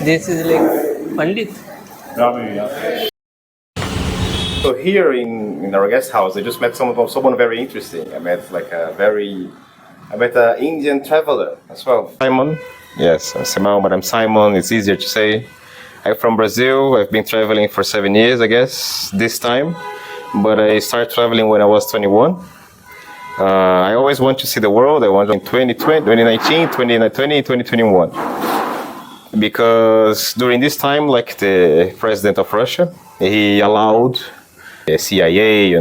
This is like Pandit. So here in our guest house, I just met someone very interesting. I met an Indian traveler as well. Simon. Yes, I'm Simon, but I'm Simon. It's easier to say. I'm from Brazil. I've been traveling for 7 years, I guess, this time. But I started traveling when I was 21. I always want to see the world. I want in 2020, 2019, 2020, 2021. Because during this time, like the president of Russia, he allowed the CIA,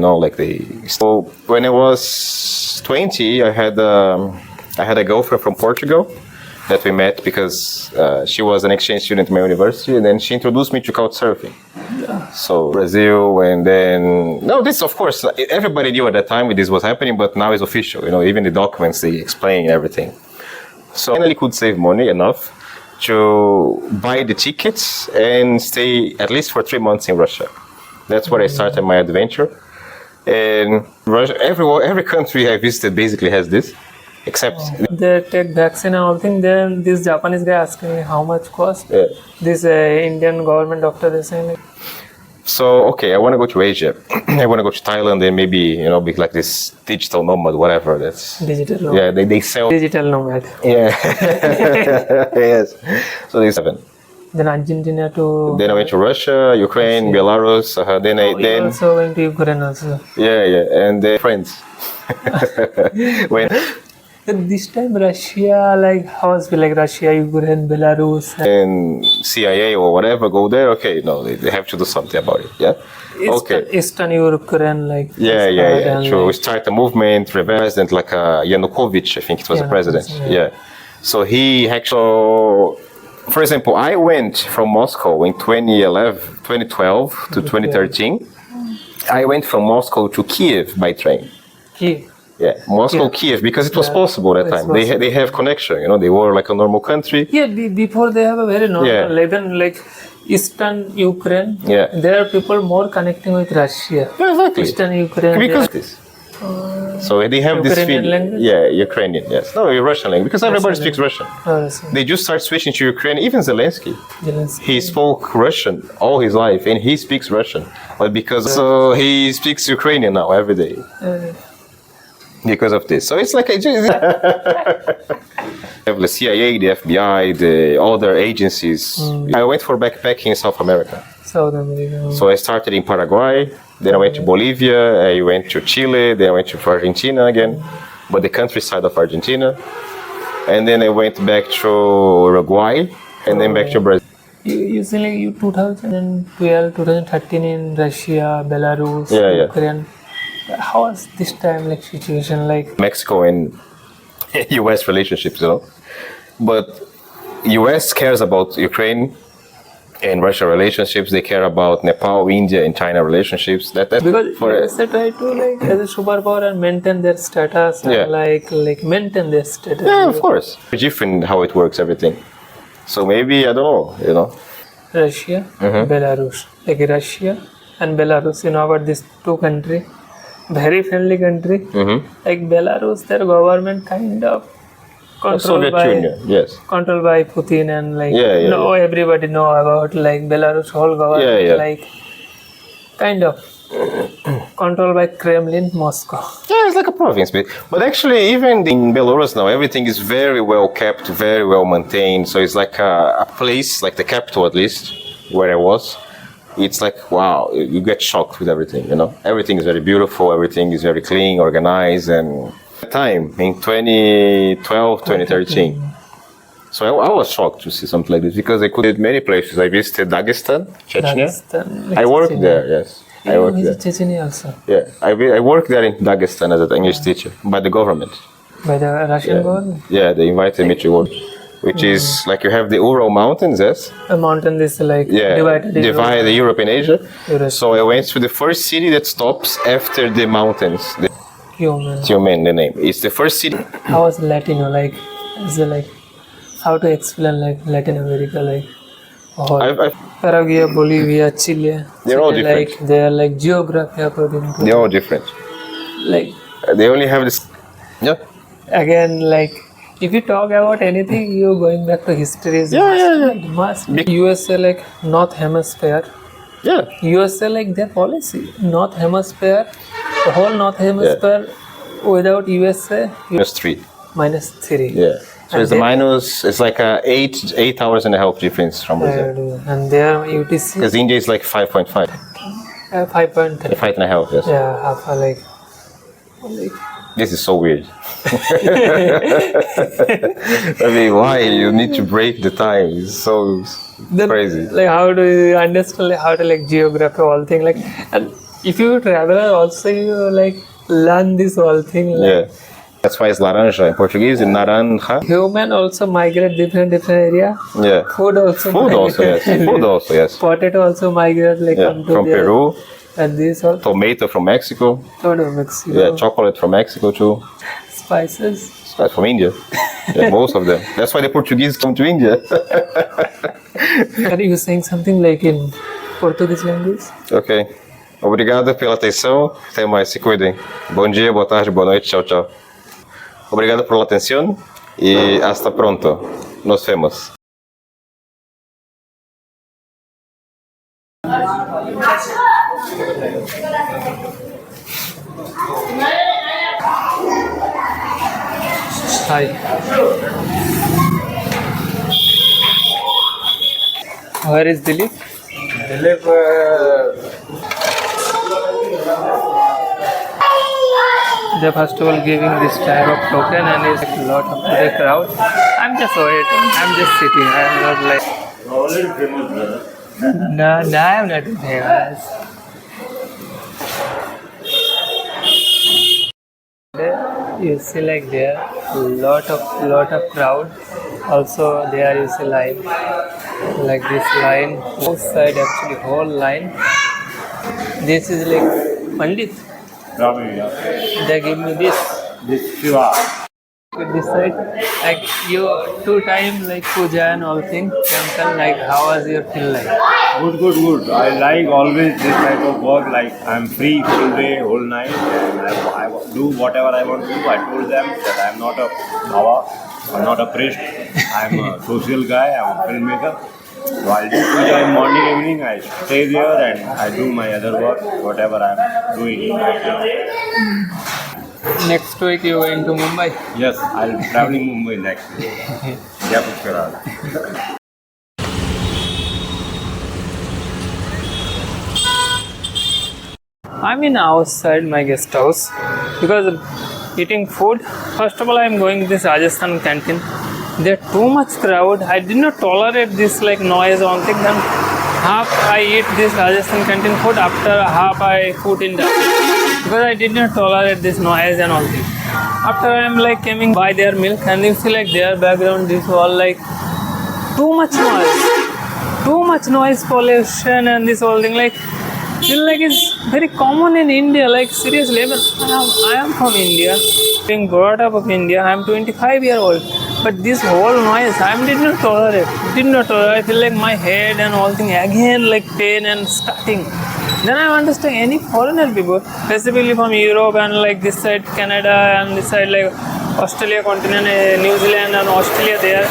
So when I was 20, I had a girlfriend from Portugal that we met because she was an exchange student at my university, and then she introduced me to couchsurfing. Yeah. So Brazil, and then this of course everybody knew at that time this was happening, but now it's official. Even the documents they explain everything. So I finally could save money enough to buy the tickets and stay at least for 3 months in Russia. That's where I started my adventure. And Russia, every country I visited basically has this, except they take vaccine and all thing. Then this Japanese guy asking me how much cost. Yeah. This Indian government doctor they saying like. So okay, I want to go to Asia. I want to go to Thailand and maybe be like this digital nomad, whatever. That's digital nomad. Yeah, they sell digital nomad. Yeah. Yes. So they 7. Then Argentina to. Then I went to Russia, Ukraine, Belarus. Then you also went to Ukraine also. Yeah, and friends. When this time Russia, like how was it like Russia, Ukraine, Belarus, and CIA or whatever go there. Okay, no, they have to do something about it. Yeah. Eastern Ukraine, like. Yeah. True. We start a movement, president like Yanukovych, I think it was the president. Yeah. So he actually. For example, I went from Moscow in 2012 to 2013. I went from Moscow to Kiev by train. Kiev? Yeah, Moscow, Kiev, because it was possible at that time. They have connection, they were like a normal country. Yeah, before they have a very normal, even like Eastern Ukraine, there are people more connecting with Russia. Yeah, exactly. Eastern Ukraine. Because this. So they have this feeling. Language? Yeah, Ukrainian, yes. No, Russian language, because everybody speaks Russian. They just start switching to Ukraine, even Zelensky. He spoke Russian all his life, and he speaks Russian. But because he speaks Ukrainian now every day. Because of this. So it's like have the CIA, the FBI, the other agencies. I went for backpacking in South America. So I started in Paraguay, then I went to Bolivia, I went to Chile, then I went to Argentina again, but the countryside of Argentina. And then I went back to Uruguay, and then back to Brazil. Usually you 2012, 2013 in Russia, Belarus, Ukraine. How was this time like situation like? Mexico and US relationships, But US cares about Ukraine and Russia relationships. They care about Nepal, India, and China relationships. That's because they try to like as a superpower and maintain their status and like maintain their status. Yeah, of course. It's different how it works, everything. So maybe I don't know. Russia, Belarus, like Russia and Belarus. About these two countries, very friendly country. Like Belarus, their government kind of. Controlled by Putin and like everybody know about like Belarus whole government like kind of controlled by Kremlin, Moscow. Yeah, it's like a province, but actually even in Belarus now everything is very well kept, very well maintained. So it's like a place, like the capital at least, where I was. It's like wow, you get shocked with everything. Everything is very beautiful, everything is very clean, organized, and. Time in 2012, 2013. So I was shocked to see something like this because I could visit many places. I visited Dagestan, Chechnya. I worked there, yes. I worked there. Chechnya also. Yeah, I worked there in Dagestan as an English teacher by the government. By the Russian government? Yeah, they invited me to work. Which is like you have the Ural Mountains, yes? The mountain is like divided Europe and Asia. So I went to the first city that stops after the mountains. Tiumen, the name. It's the first city. How was Latino like? Is it like how to explain like Latin America like? Paraguay, Bolivia, Chile. They're all different. Like they are like geography according to. They're all different. Like they only have this. Yeah. Again, like If you talk about anything, you're going back to history. It must be USA like North Hemisphere. Yeah. USA like their policy. North Hemisphere, the whole North Hemisphere without USA, -3. -3. Yeah. So And it's it's like a 8 hours and a half difference from Brazil. And their UTC Because India is like 5.5. 5.3. 5.5, yes. Yeah, half like This is so weird. I mean, why you need to break the time? It's so crazy. Like how do you understand how to like geography all thing like, and if you travel also you like learn this whole thing like, Yeah. That's why it's laranja in Portuguese, in naranja. human also migrate different area. Yeah. Food also Food also, yes. Food also, yes. Potato also migrate like Yeah. come to From there. Peru. And this all Tomato from Mexico. Mexico. Yeah, chocolate from Mexico too. Spices. That's from India. Yeah, most of them. That's why the Portuguese come to India. Are you saying something like in Portuguese language? Ok. Obrigado pela atenção. Até mais. Se cuidem. Bom dia, boa tarde, boa noite. Tchau, tchau. Obrigado por la atención y hasta pronto. Nos vemos. Hi. Where is Dilip? Dilip, They first of all giving this type of token and is a lot of the crowd. I'm just waiting. I'm just sitting. I'm not like. already famous, brother. No, I'm not famous. You see like there lot of crowd. Also there you see line like this line. Both side actually whole line. This is like Pandit. Rami, yeah. They give me this. This Shiva. With this side, like you 2 times like puja and all thing temple. Like how was your feel like? Good. I like always this type of work. Like I'm free full day, whole night, and I do whatever I want to do. I told them that I'm not a Baba, I'm not a priest. I'm a social guy. I'm a filmmaker. So I'll do puja in morning, evening. I stay there and I do my other work, whatever I'm doing right now. Next week you going to Mumbai? Yes, I'll traveling Mumbai next week. Yeah, Pushkar. I'm in outside my guest house because eating food. First of all, I'm going to this Rajasthan canteen. There too much crowd. I did not tolerate this like noise or thing. Then half I eat this Rajasthan canteen food. After half I put in that because I did not tolerate this noise and all thing. After I'm like coming by their milk and you see like their background. This all like too much noise, pollution and this whole thing like. Feel like it's very common in India, like seriously. I am from India, being brought up of India. I am 25-year old, but this whole noise I did not tolerate. I feel like my head and all thing again like pain and starting. Then I understand any foreigner people, specifically from Europe and like this side Canada and this side like Australia continent, New Zealand and Australia. There,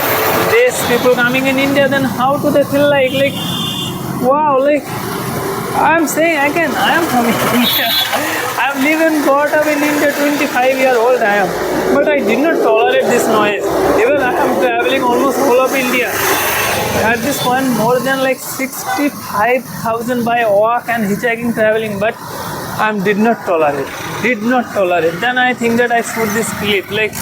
these people coming in India. Then how do they feel like wow like. I'm saying again, I am from India. I'm living brought up in India, 25-year-old I am. But I did not tolerate this noise. Even I am traveling almost whole of India. At this point, more than like 65,000 by walk and hitchhiking traveling. But I did not tolerate. Then I think that I shoot this clip. Like,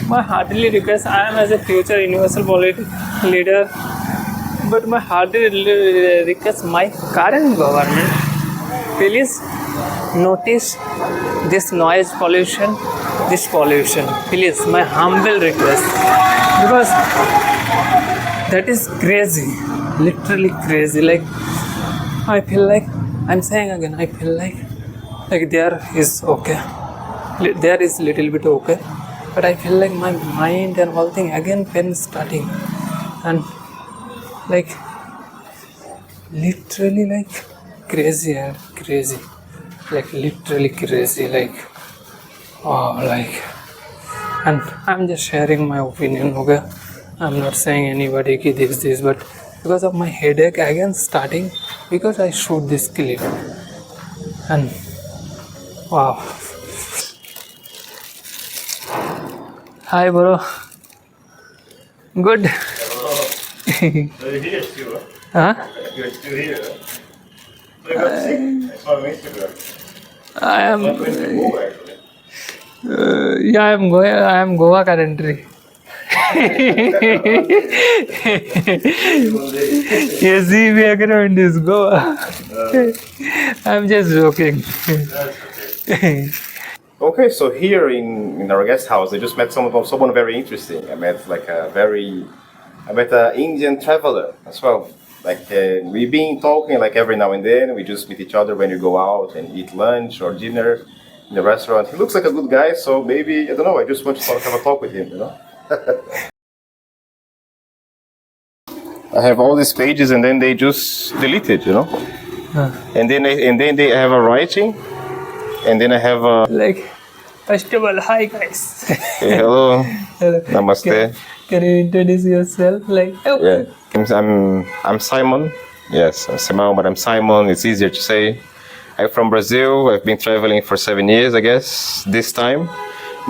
my heartily request, I am as a future universal political leader. But my hearty request my current government, please notice this noise pollution, please, my humble request, because that is crazy, literally crazy. Like I feel like I'm saying again, I feel like there is okay, there is little bit okay, but I feel like my mind and all thing again pain starting and. Like literally like crazy, like literally crazy, like oh like and I'm just sharing my opinion, okay? I'm not saying anybody ki this, but because of my headache again starting, because I shoot this clip, and wow. Hi, bro. Good. You're here still, Huh? You're still here. I got sick. I saw on Instagram. I am. I'm going to move actually. Yeah, I am Goa currently. Yes, the background is Goa. I'm just joking. Okay, so here in our guest house, I just met someone very interesting. I met an Indian traveler as well. Like we've been talking like every now and then. We just meet each other when we go out and eat lunch or dinner in the restaurant. He looks like a good guy, so maybe I don't know. I just want to have a talk with him, you know. I have all these pages and then they just delete it, you know. And then they have a writing, and then I have a Like, first of all, hi guys. hey, hello, Hello. namaste. Can you introduce yourself? Like, oh. Yeah, I'm Simon. Yes, I'm Simon, but I'm Simon. It's easier to say. I'm from Brazil. I've been traveling for 7 years, I guess, this time.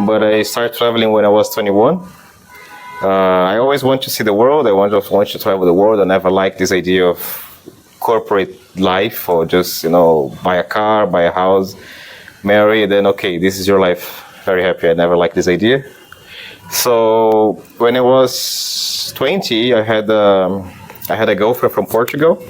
But I started traveling when I was 21. I always want to see the world. I want to travel the world. I never liked this idea of corporate life or just, buy a car, buy a house, marry, and then, okay, this is your life. Very happy. I never liked this idea. So when I was 20, I had a girlfriend from Portugal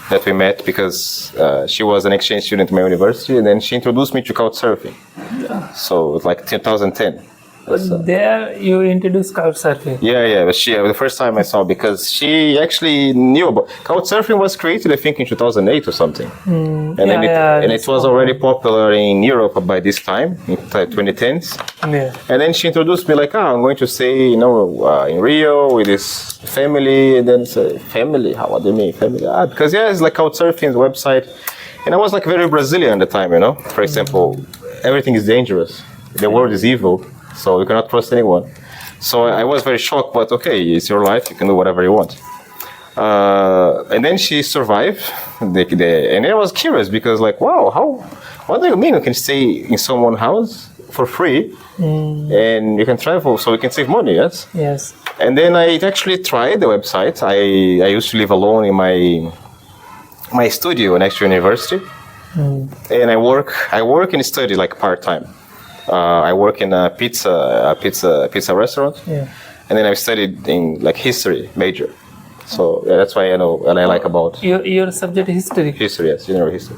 that we met because she was an exchange student at my university, and then she introduced me to couchsurfing. Yeah. So it's like 2010. But there you introduced couchsurfing. Yeah. But the first time I saw, because she actually knew about couchsurfing was created, I think, in 2008 or something, and it was already popular in Europe by this time, in 2010s. Yeah. And then she introduced me like, I'm going to stay, in Rio with this family, and then say, family? What do you mean, family? Because it's like couchsurfing's website, and I was like very Brazilian at the time, For example, everything is dangerous, the world is evil. So you cannot trust anyone. So I was very shocked, but okay, it's your life, you can do whatever you want. And then she survived, and I was curious because like, wow, what do you mean you can stay in someone's house for free and you can travel so you can save money, yes? Yes. And then I actually tried the website. I used to live alone in my studio next to university. And I work and study like part-time. I work in a pizza restaurant, and then I studied in like history major. So that's why I know and I like about Your subject history. history, yes, general history.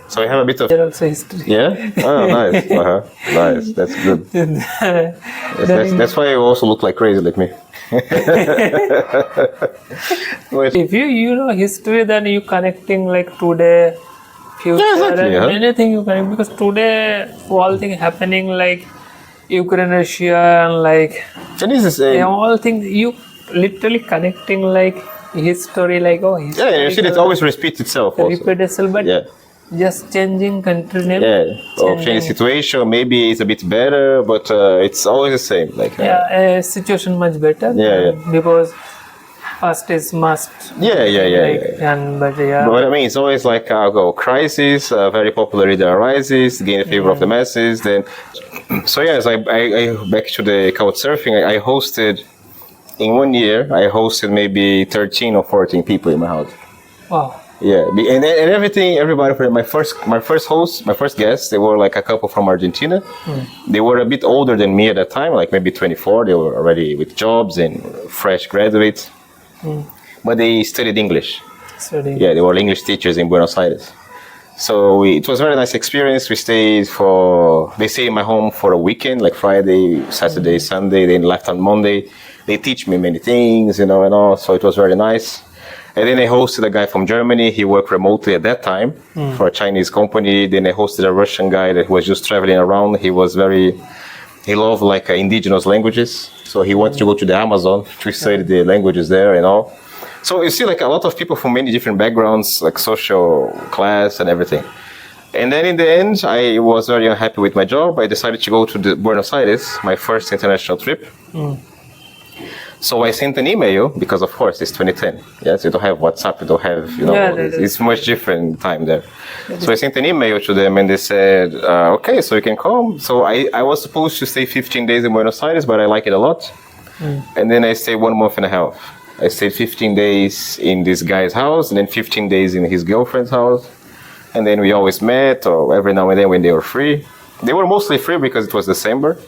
So I have a bit of You're also history. yeah. Oh, nice, nice. That's good. That's why you also look like crazy like me. If you know history, then you connecting like today, future, exactly, and anything you connect, because today all thing happening like Ukraine, Russia, and like And this is all things you literally connecting like history, like history. yeah. You see, it always repeats itself. Also. Repeat itself, but just changing country name. Yeah, or change situation. Maybe it's a bit better, but it's always the same. Like Situation much better. Yeah. Because first is must. Yeah. But I mean, it's always like crisis, very popular leader arises, gain the favor of the masses. Then, so yes, I back to the couchsurfing. I hosted in 1 year. I hosted maybe 13 or 14 people in my house. Wow. Yeah, and everybody. My first guests, they were like a couple from Argentina. They were a bit older than me at that time, like maybe 24. They were already with jobs and fresh graduates. But they studied English. Yeah, they were English teachers in Buenos Aires. So it was a very nice experience. They stayed in my home for a weekend, like Friday, Saturday, Sunday. They left on Monday. They teach me many things, and all. So it was very nice. And then I hosted a guy from Germany. He worked remotely at that time for a Chinese company. Then I hosted a Russian guy that was just traveling around. He loved like indigenous languages. So he wanted to go to the Amazon to study the languages there and all. So you see like a lot of people from many different backgrounds, like social class and everything. And then in the end, I was very unhappy with my job. I decided to go to Buenos Aires, my first international trip. So I sent an email because, of course, it's 2010. Yes, you don't have WhatsApp, you don't have, it's much different time there. So I sent an email to them and they said, okay, so you can come. So I was supposed to stay 15 days in Buenos Aires, but I like it a lot. And then I stayed 1 month and a half. I stayed 15 days in this guy's house and then 15 days in his girlfriend's house. And then we always met, or every now and then when they were free. They were mostly free because it was December.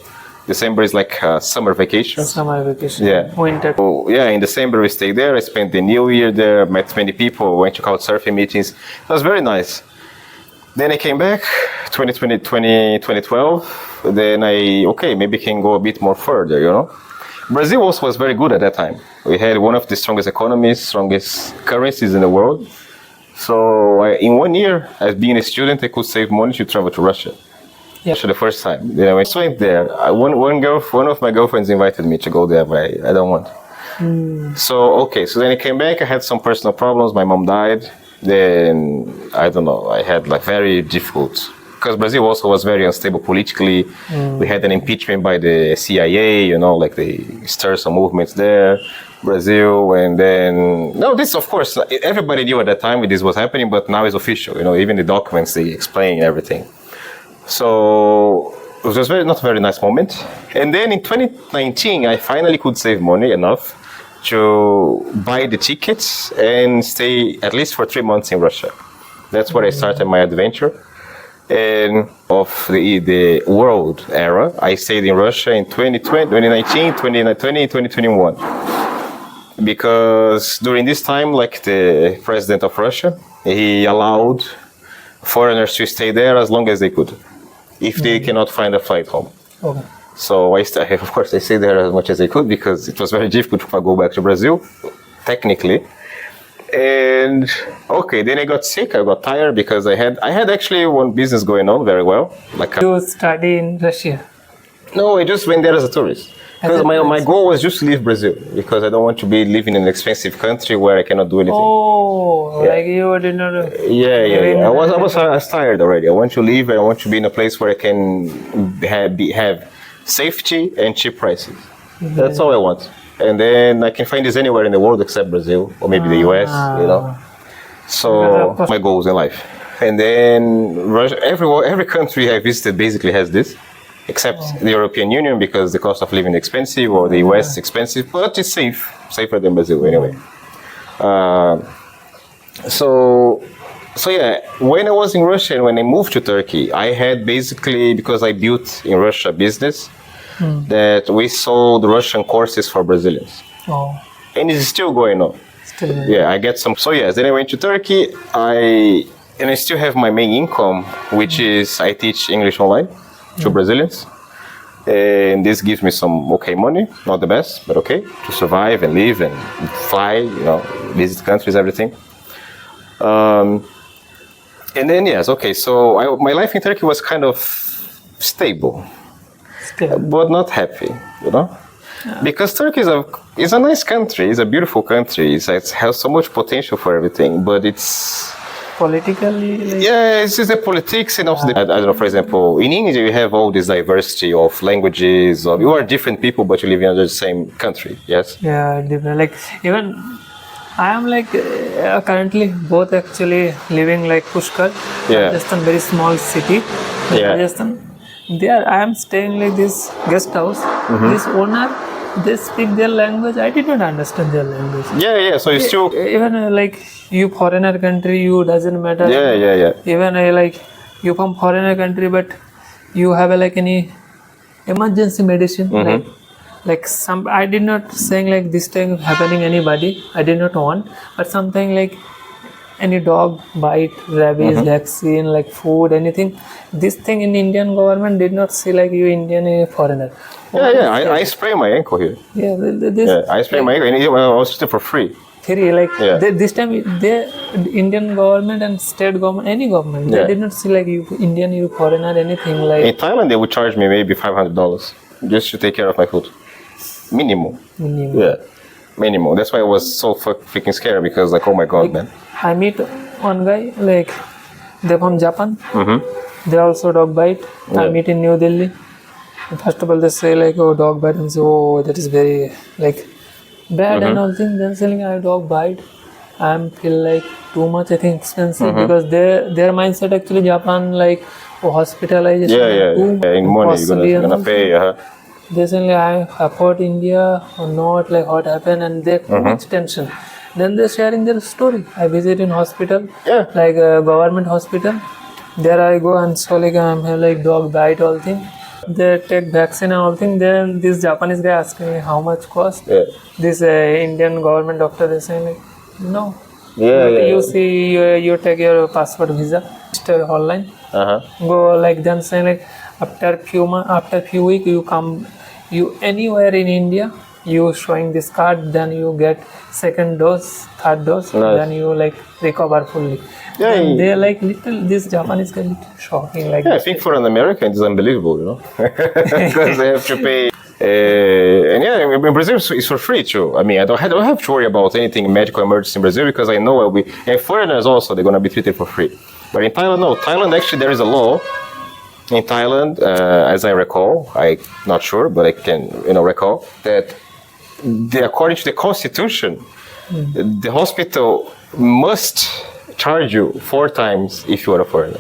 December is like summer vacation. Summer vacation. Yeah. Winter. So, yeah, in December we stayed there. I spent the New Year there, met many people, went to couchsurfing meetings. It was very nice. Then I came back, 2012. Then maybe can go a bit more further, Brazil also was very good at that time. We had one of the strongest economies, strongest currencies in the world. So in 1 year, as being a student, I could save money to travel to Russia. Yeah. For the first time. Then I went there. One of my girlfriends invited me to go there, but I don't want. So then I came back. I had some personal problems. My mom died. Then, I don't know, I had very difficult, because Brazil also was very unstable politically. We had an impeachment by the CIA, they stirred some movements there, Brazil, and then, this of course, everybody knew at that time this was happening, but now it's official, even the documents, they explain everything. So it was not a very nice moment. And then in 2019, I finally could save money enough to buy the tickets and stay at least for 3 months in Russia. That's where I started my adventure. And of the world era, I stayed in Russia in 2019, 2020, 2021. Because during this time, the president of Russia, he allowed foreigners to stay there as long as they could, if they cannot find a flight home. Okay. So I stayed there as much as I could because it was very difficult to go back to Brazil, technically. And then I got sick. I got tired because I had actually one business going on very well. You study in Russia? No, I just went there as a tourist. Because my goal was just to leave Brazil, because I don't want to be living in an expensive country where I cannot do anything. Oh, yeah. You did not. Yeah. I was tired already. I want to leave. I want to be in a place where I can have safety and cheap prices. That's all I want. And then I can find this anywhere in the world except Brazil or maybe the US. So my goals in life. And then Russia, every country I visited basically has this. Except the European Union, because the cost of living is expensive, or the US is expensive, but it's safer than Brazil anyway. So when I was in Russia and when I moved to Turkey, I had basically, because I built in Russia business, that we sold Russian courses for Brazilians. Oh. And it's still going on. I get some. So then I went to Turkey, and I still have my main income, which is I teach English online to Brazilians, and this gives me some money, not the best, but okay, to survive and live and fly, visit countries, everything. And then so my life in Turkey was kind of stable, but not happy, because Turkey is a nice country, it's a beautiful country, it has so much potential for everything, but it's politically? It's just the politics and also I don't know, for example, in India you have all this diversity of languages, you are different people but you live in the same country, yes? Yeah, different. Even I am currently both actually living Pushkar, Rajasthan, very small city. Rajasthan. There I am staying this guest house. This owner, they speak their language. I did not understand their language. So you still even you foreigner country, you doesn't matter. Even you from foreigner country, but you have any emergency medicine, some. I did not saying this thing happening anybody. I did not want, but something any dog bite, rabies, vaccine, food, anything. This thing in Indian government did not say you Indian, a foreigner. I spray my ankle here. I spray my ankle and it was for free. This time the Indian government and state government, any government, they did not say you Indian, you foreigner, anything In Thailand they would charge me maybe $500 just to take care of my food. Minimum. Minimum. That's why I was so freaking scared, because oh my god, man. I meet one guy They're from Japan. They also dog bite. I meet in New Delhi. First of all, they say like, oh, dog bite, and say, oh, that is very like bad and all things. Then saying I dog bite, I feel like too much. I think expensive because their mindset actually Japan like hospitalization. In money you're gonna pay. They say like, I afford India or not, like what happened, and they too much tension. Then they're sharing their story. I visit in hospital, like a government hospital. There I go and so like I'm have like dog bite all thing. They take vaccine and all thing. Then this Japanese guy asking me how much cost. This Indian government doctor is saying like, no. You see, you take your passport visa, stay online. Go like them saying like after few weeks you come, you anywhere in India, you showing this card, then you get second dose, third dose, then you like recover fully. And they like little, this Japanese guy little shocking like I think for an American it's unbelievable, you know, because they have to pay. And in Brazil it's for free too. I mean, I don't have to worry about anything medical emergency in Brazil because I know and foreigners also they're gonna be treated for free. But in Thailand, no. Thailand actually there is a law. In Thailand, as I recall, I'm not sure, but I can recall that according to the constitution, the hospital must charge you 4 times if you are a foreigner.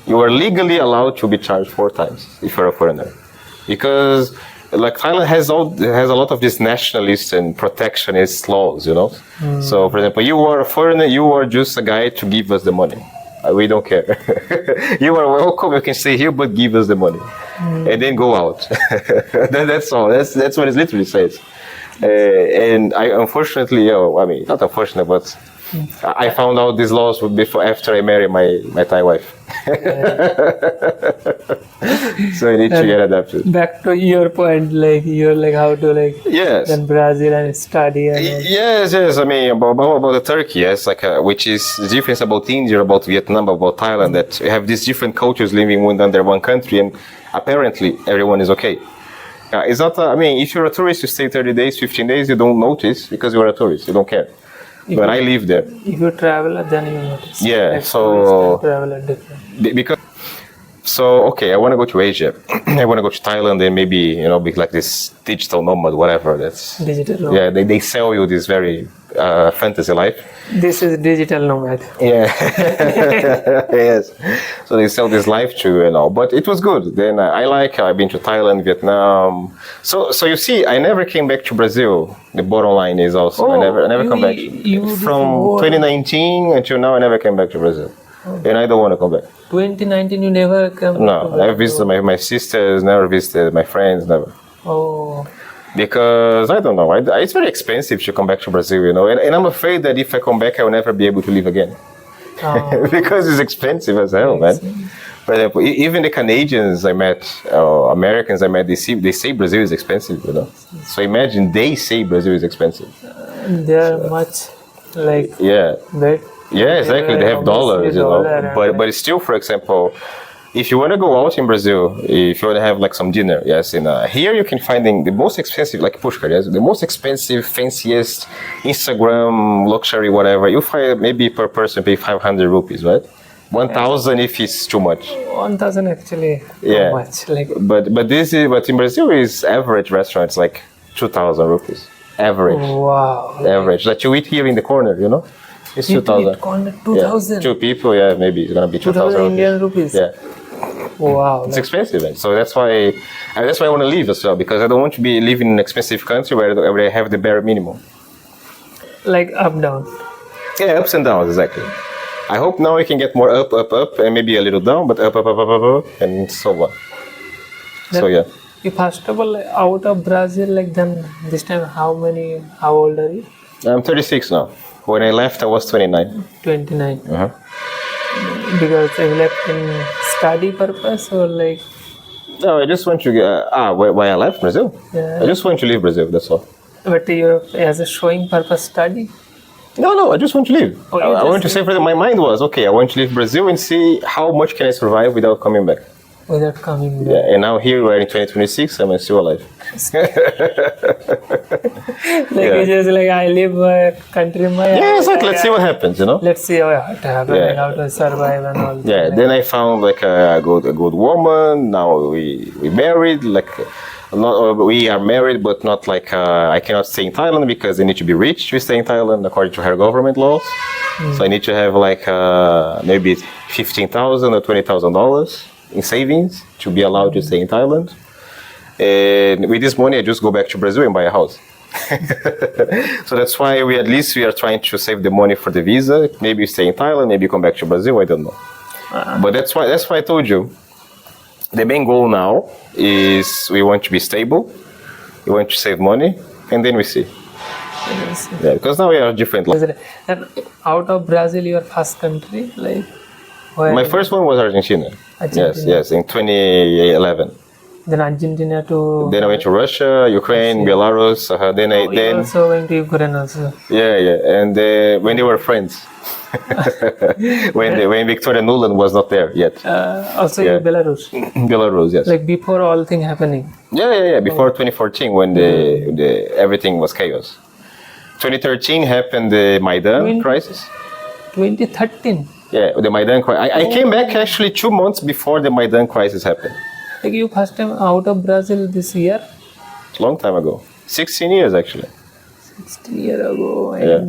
You are legally allowed to be charged 4 times if you're a foreigner, because like Thailand has a lot of these nationalist and protectionist laws, you know. So, for example, you are a foreigner, you are just a guy to give us the money. We don't care. You are welcome. You can stay here, but give us the money, and then go out. That's all. That's what it literally says. And I unfortunately, I mean, not unfortunately, but I found out these laws after I married my Thai wife. So I need to get adapted. Back to your point, like you're like how to like then Brazil and study. And yes. I mean about the Turkey, yes, like which is the difference about India, about Vietnam, about Thailand, that you have these different cultures living under one country, and apparently everyone is okay. It's not. I mean, if you're a tourist, you stay 30 days, 15 days, you don't notice because you're a tourist. You don't care. But I live there. If you travel, then you notice. Yeah, like so travel different. Because okay, I want to go to Asia. I want to go to Thailand and maybe be like this digital nomad, whatever. That's digital nomad. Yeah, they sell you this very fantasy life. This is digital nomad. Yeah. Yes. So they sell this life to but it was good. Then I've been to Thailand, Vietnam. So you see, I never came back to Brazil. The bottom line is also I never come back. From 2019 until now, I never came back to Brazil. And I don't want to come back. 2019, you never come? No, I visited my sisters, never visited my friends, never. Oh. Because I don't know, it's very expensive to come back to Brazil, and I'm afraid that if I come back, I will never be able to live again. Because it's expensive as hell, man. For example, even the Canadians I met, Americans I met, they say Brazil is expensive, So imagine they say Brazil is expensive. They are much like that. Yeah, exactly. They have dollars, But still, for example, if you want to go out in Brazil, if you want to have like some dinner, yes, here you can find the most expensive, like Pushkar, yes, the most expensive, fanciest Instagram luxury, whatever. You find maybe per person pay 500 rupees, right? 1,000 if it's too much. 1,000 actually too much. Like. But in Brazil is average restaurants like 2,000 rupees. Average. Wow. Average. That you eat here in the corner, It's 2,000. 2,000. 2 people, maybe it's gonna be 2,000 Indian rupees. Yeah. Wow. It's expensive, man. So that's why I want to leave as well, because I don't want to be living in an expensive country where I have the bare minimum. Like up down. Yeah, ups and downs, exactly. I hope now we can get more up, and maybe a little down, but up, and so on. So yeah. You first of all out of Brazil, like then this time how old are you? I'm 36 now. When I left, I was 29. 29. Because I left in study purpose or like? No, I just want to why I left Brazil? Yeah. I just want to leave Brazil, that's all. But you as a showing purpose study? No, I just want to leave. Oh, I want to say, for my mind was, okay, I want to leave Brazil and see how much can I survive without coming back. without coming back. Yeah, and now here we are in 2026. I'm still alive. Like Yeah. it's just like I live my country, my Yeah, exactly. Let's see what happens. You know. let's see how it happens Yeah. and how to survive and all. Yeah. Then I found like a good woman. Now we married. Like, not we are married, but not like I cannot stay in Thailand because I need to be rich to stay in Thailand according to her government laws. So I need to have like maybe $15,000 or $20,000 in savings to be allowed to stay in Thailand. And with this money, I just go back to Brazil and buy a house. So that's why we are trying to save the money for the visa. Maybe stay in Thailand, maybe come back to Brazil. I don't know. But that's why I told you. The main goal now is we want to be stable. We want to save money, and then we see. Yeah, because now we are different. And out of Brazil, your first country, like where? My first one was Argentina. Argentina. Yes, in 2011. Then Argentina to. Then I went to Russia, Ukraine, Belarus. Then You also went to Ukraine also. yeah, and when they were friends, when Victoria Nuland was not there yet. Also Yeah. in Belarus. Belarus, yes. Like before all thing happening. Yeah. Before 2014, when the everything was chaos. 2013 happened the Maidan crisis. 2013. Yeah, the Maidan crisis. I came back actually 2 months before the Maidan crisis happened. Like you first time out of Brazil this year. Long time ago. 16 years actually. 16 years ago. Yeah.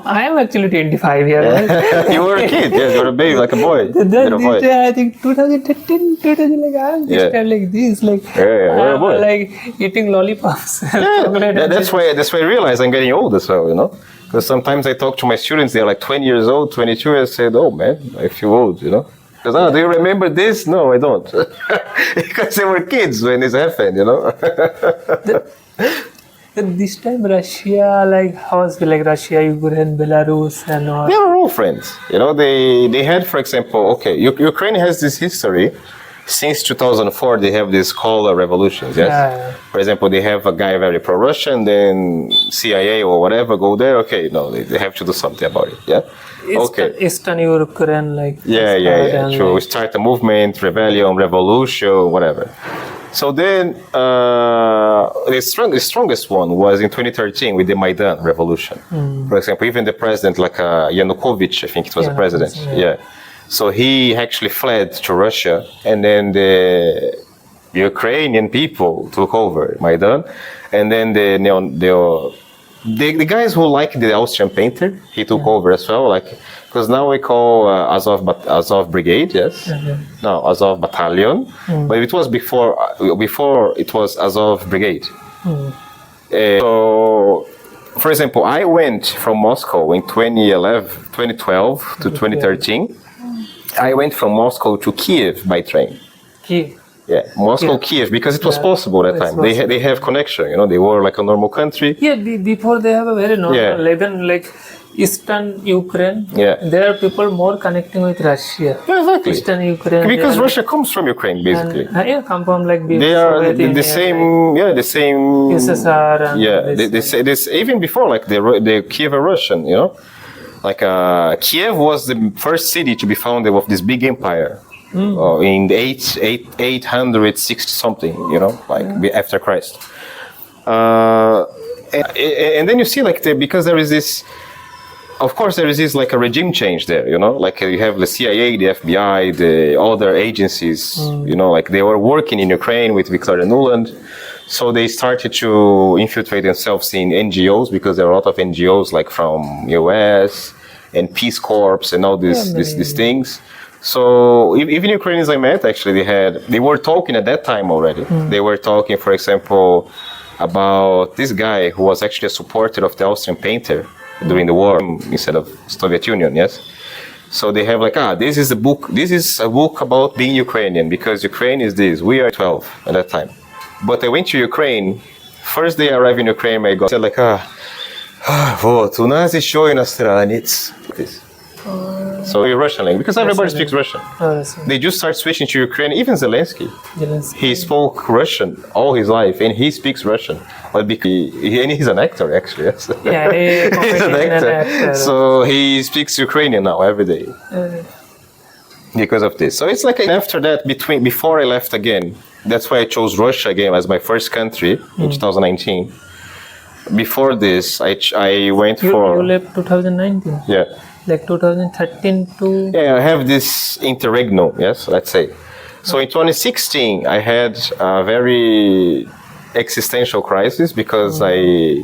I am actually 25 years old. You were a kid, yes, you were a baby, like a boy. Then Little boy. this day, I think 2013, 2000, like I'm this Yeah. time like this, like you're a boy. like eating lollipops. Chocolate and That's why I realize I'm getting old as well, you know? Because sometimes I talk to my students, they're like 20 years old, 22, I said, oh man, I feel old, you know? Because, do you remember this? No, I don't. Because they were kids when this happened, you know? Then this time Russia, like how was it, like Russia, Ukraine, Belarus and all. They were all friends. You know, they had, for example, okay, Ukraine has this history. Since 2004, they have these color revolutions, yes? Yeah. For example, they have a guy very pro-Russian, then CIA or whatever go there, okay, no, they have to do something about it, yeah? Eastern Ukraine, like. Yeah, and true. We like- start a movement, rebellion, revolution, whatever. So then, the strongest one was in 2013 with the Maidan revolution. For example, even the president, like Yanukovych, I think it was the president. Yeah. So he actually fled to Russia, and then the Ukrainian people took over Maidan, and then the guys who like the Austrian painter, he took over as well, like. Because now we call Azov Brigade, yes. No, Azov Battalion. But it was before it was Azov Brigade. So, for example, I went from Moscow in 2012 to 2013. I went from Moscow to Kiev by train. Kiev. Yeah, Moscow, Kiev, because it was possible that time. They have connection, you know. They were like a normal country. Yeah, before they have a very normal, Yeah. even like Eastern Ukraine. Yeah. There are people more connecting with Russia. Yeah, exactly. Eastern Ukraine. Because they are- Russia comes from Ukraine, basically. And, yeah, come from like They are Soviet the Union, same, the same. like USSR. And Yeah, this- they say this even before, like the Kiev are Russian, you know, like Kiev was the first city to be founded of this big empire in the 860 something, you know, like after Christ. And then you see like because there is this. Of course, there is this like a regime change there, you know, like you have the CIA, the FBI, the other agencies, you know, like they were working in Ukraine with Victoria Nuland. So they started to infiltrate themselves in NGOs because there are a lot of NGOs like from US and Peace Corps and all these things. So even Ukrainians I met, actually, they were talking at that time already. They were talking, for example, about this guy who was actually a supporter of the Austrian painter during the war instead of Soviet Union, yes? So they have like, this is a book about being Ukrainian because Ukraine is this. We are 12 at that time. But I went to Ukraine. First day I arrived in Ukraine, I said like, вот, у нас еще иностранец. So Russian language, because everybody speaks Russian. They just start switching to Ukraine. Even Zelensky, he spoke Russian all his life, and he speaks Russian. But and he's an actor, actually. Yes. Yeah, he's an actor. So he speaks Ukrainian now every day. because of this. So it's like after that, before I left again, that's why I chose Russia again as my first country in 2019. Before this, I went for... You left 2019? Yeah. Like 2013 to... Yeah, I have this interregnum, yes, let's say. So in 2016, I had a very existential crisis because I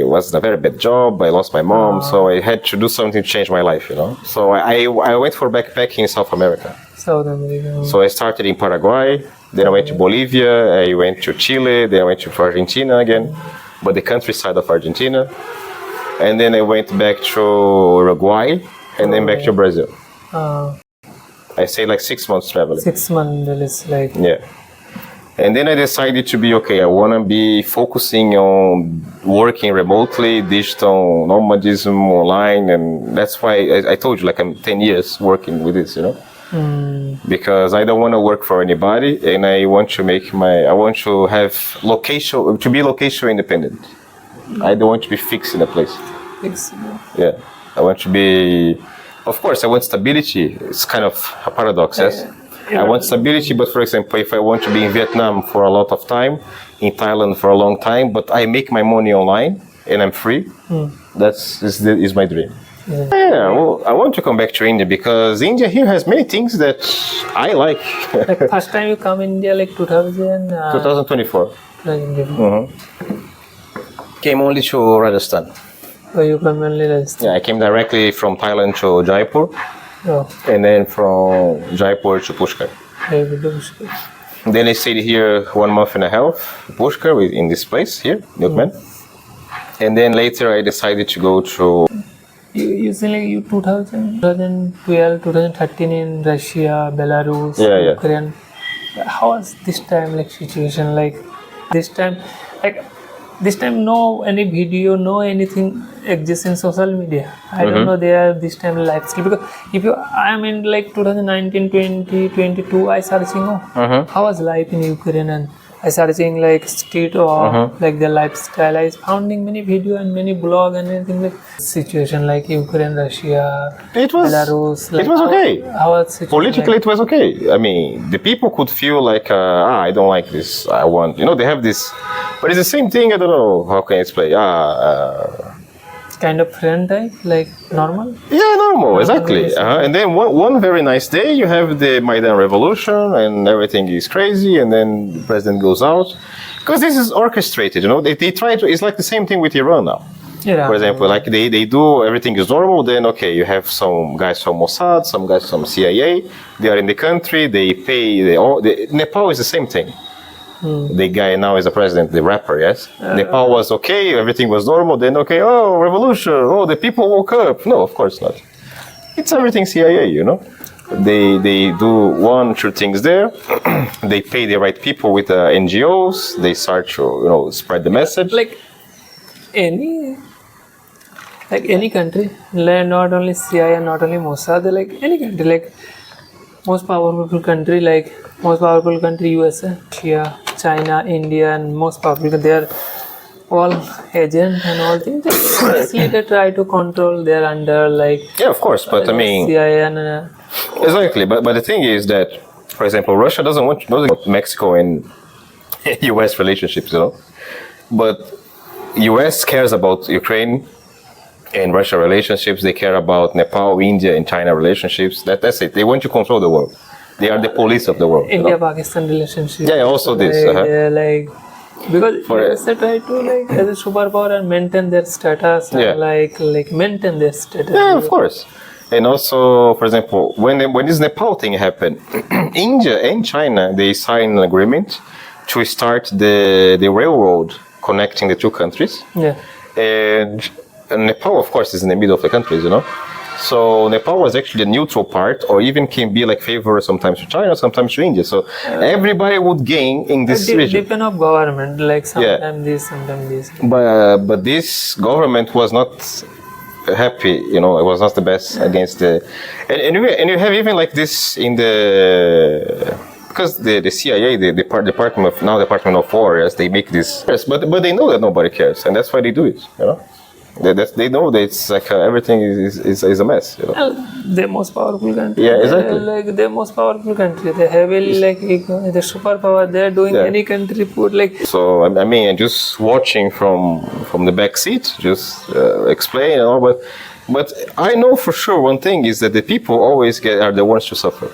was in a very bad job. I lost my mom, so I had to do something to change my life, you know. So I went for backpacking in South America. South America. So I started in Paraguay, then I went to Bolivia, I went to Chile, then I went to Argentina again, but the countryside of Argentina. And then I went back to Uruguay, and then back to Brazil. I stayed like 6 months traveling. 6 months, it's like... Yeah. And then I decided to be, okay, I want to be focusing on working remotely, digital nomadism online, and that's why I told you, like, I'm 10 years working with this, you know? Because I don't want to work for anybody, and I want to have to be location independent. I don't want to be fixed in a place. Yeah. I want to be, of course, I want stability. It's kind of a paradox, yes? I want stability, but for example, if I want to be in Vietnam for a lot of time, in Thailand for a long time, but I make my money online and I'm free, is my dream. Yeah, well, I want to come back to India because India here has many things that I like. Like first time you come India, like 2024. Came only to Rajasthan. So you come only Rajasthan? Yeah, I came directly from Thailand to Jaipur. Oh. And then from Jaipur to Pushkar. Then I stayed here 1 month and a half, Pushkar, in this place here, Milkman. And then later I decided to go to... Usually you 2012, 2013 in Russia, Belarus, Ukraine. How was this time like situation? Like this time no any video, no anything exists in social media. I don't know there this time life skill because I am in like 2019, 20, 22 I searching how was life in Ukraine and I searching like street or like their lifestyle. I founding many video and many blog and anything like situation like Ukraine, Russia, Belarus. Like it was okay. How was situation politically like? It was okay. I mean, the people could feel like I don't like this. I want, they have this, but it's the same thing. I don't know how can I explain. Kind of friend type, like normal? Yeah, normal, exactly. And then one very nice day, you have the Maidan revolution and everything is crazy, and then the president goes out. Because this is orchestrated, they try to, it's like the same thing with Iran now. Yeah. For example, like they do, everything is normal, then okay, you have some guys from Mossad, some guys from CIA, they are in the country, they pay, Nepal is the same thing. The guy now is the president, the rapper, yes? Nepal was okay, everything was normal, then okay, revolution, the people woke up. No, of course not. It's everything CIA, They do 2 things there. They pay the right people with NGOs, they start to, spread the message. Like any country, like not only CIA, not only Mossad, like any country, like most powerful country USA, Russia, China, India, and most powerful, they are all agent and all things. They try to control their under like. Yeah, of course, but I mean. CIA and. Exactly, but the thing is that, for example, Russia doesn't want Mexico and US relationships, but US cares about Ukraine and Russia relationships. They care about Nepal, India, and China relationships. That's it. They want to control the world. They are the police of the world. India-Pakistan relationship. Yeah, also this. Because they try to like as a superpower and maintain their status. And like maintain their status. Yeah, of course. And also, for example, when this Nepal thing happened, India and China, they signed an agreement to start the railroad connecting the 2 countries. Yeah. And Nepal, of course, is in the middle of the countries, So Nepal was actually the neutral part, or even can be like favor sometimes to China, sometimes to India. So everybody would gain in this region. Depend of government, like sometimes this, sometimes this. But this government was not happy, it was not the best against the, and you have even like this in the, because the CIA, the Department of War, yes, they make this, but they know that nobody cares, and that's why they do it, They know that it's like everything is a mess. You know? They're most powerful country. Yeah, exactly. They're most powerful country. They heavily the superpower. They're doing any country put So I mean, just watching from the back seat, just explain and all. But I know for sure one thing is that the people always are the ones to suffer.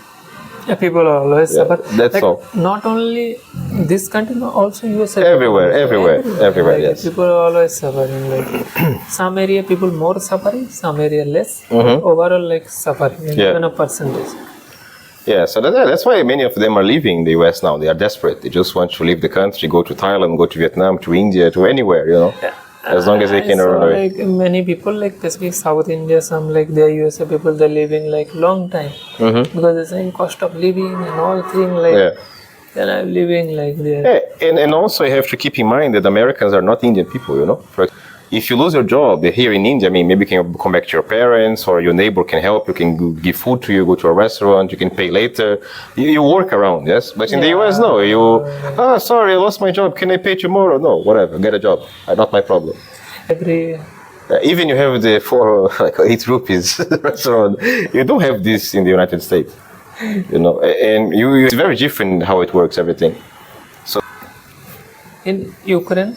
Yeah, people are always suffer. That's all. Not only this country, but also USA. Everywhere. Yes. People are always suffering. Some area people more suffering, some area less. Overall, suffering even a percentage. Yeah, so that's why many of them are leaving the US now. They are desperate. They just want to leave the country, go to Thailand, go to Vietnam, to India, to anywhere. You know. Yeah. As long as they can earn away. Many people, especially South India, some they're USA people, they're living long time because the same cost of living and all things they're not living there. Yeah, and also you have to keep in mind that Americans are not Indian people. You know, if you lose your job here in India, I mean, maybe you can come back to your parents or your neighbor can help. You can give food to you, go to a restaurant, you can pay later. You work around, yes. But in the US, no. Sorry, I lost my job. Can I pay tomorrow? No, whatever. Get a job. Not my problem. Even you have the 8 rupees restaurant. You don't have this in the United States. You know, and it's very different how it works. Everything. So in Ukraine,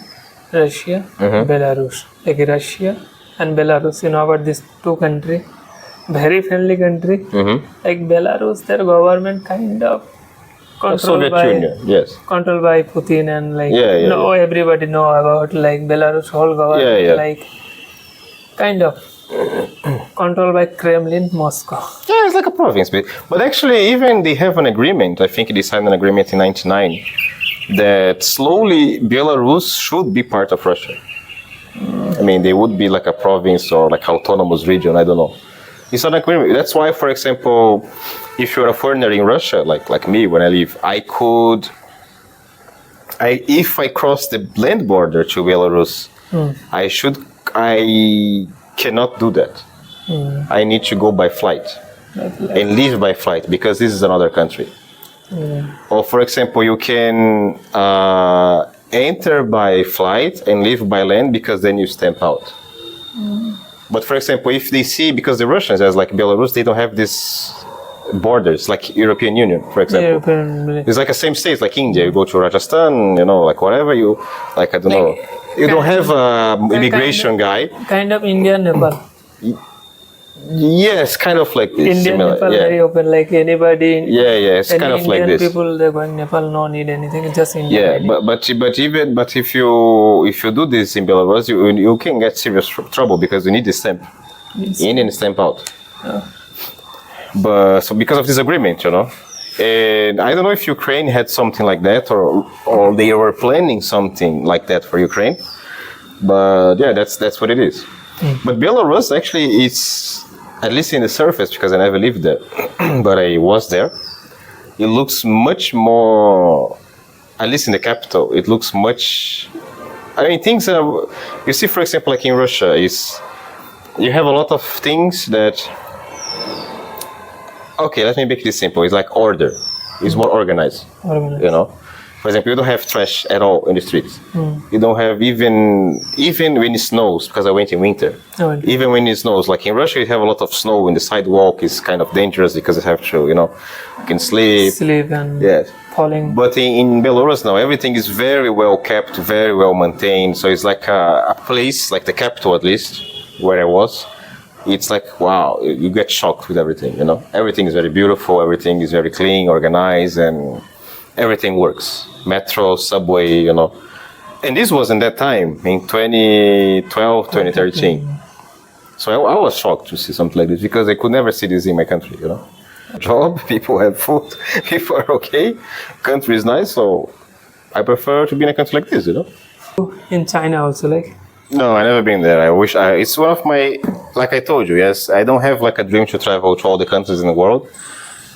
Russia, Belarus. Russia and Belarus, about these two countries, very friendly country. Belarus, their government kind of controlled by Putin and everybody know about Belarus whole government kind of controlled by Kremlin, Moscow. Yeah, it's like a province, but actually even they have an agreement. I think they signed an agreement in '99. That slowly Belarus should be part of Russia. I mean, they would be like a province or autonomous region. I don't know. It's an agreement. That's why, for example, if you're a foreigner in Russia, like me, when I leave, if I cross the land border to Belarus, I cannot do that. I need to go by flight and leave by flight because this is another country. Or for example, you can enter by flight and leave by land because then you stamp out. But for example, if they see, because the Russians, as Belarus, they don't have these borders like European Union, for example. It's like the same states like India. You go to Rajasthan, whatever you, I don't know. You don't have an immigration guy. Kind of India, Nepal. Yes, kind of like this. India, Nepal, very open, anybody. Yeah, it's kind of like Indian this. People, they're going Nepal, no need anything, it's just India. Yeah, but if you do this in Belarus, you can get serious trouble because you need the stamp in and stamp out. But so because of this agreement, and I don't know if Ukraine had something like that or they were planning something like that for Ukraine. But yeah, that's what it is. But Belarus actually is, at least in the surface, because I never lived there, but I was there. It looks much more, at least in the capital, it looks much. I mean, things are. You see, for example, in Russia, you have a lot of things that. Okay, let me make this simple. It's like order. It's more organized. For example, you don't have trash at all in the streets. You don't have even when it snows, because I went in winter. Even when it snows, like in Russia, you have a lot of snow in the sidewalk. It's kind of dangerous because you have to, you can sleep. Sleep and falling. But in Belarus now, everything is very well kept, very well maintained. So it's like a place, like the capital at least, where I was. It's like, wow, you get shocked with everything, Everything is very beautiful, everything is very clean, organized, and everything works. Metro, subway, And this was in that time, in 2012, 2013. So I was shocked to see something like this because I could never see this in my country, Job, people have food, people are okay, country is nice, so I prefer to be in a country like this, In China also, No, I never been there. It's one of my, like I told you, yes, I don't have a dream to travel to all the countries in the world,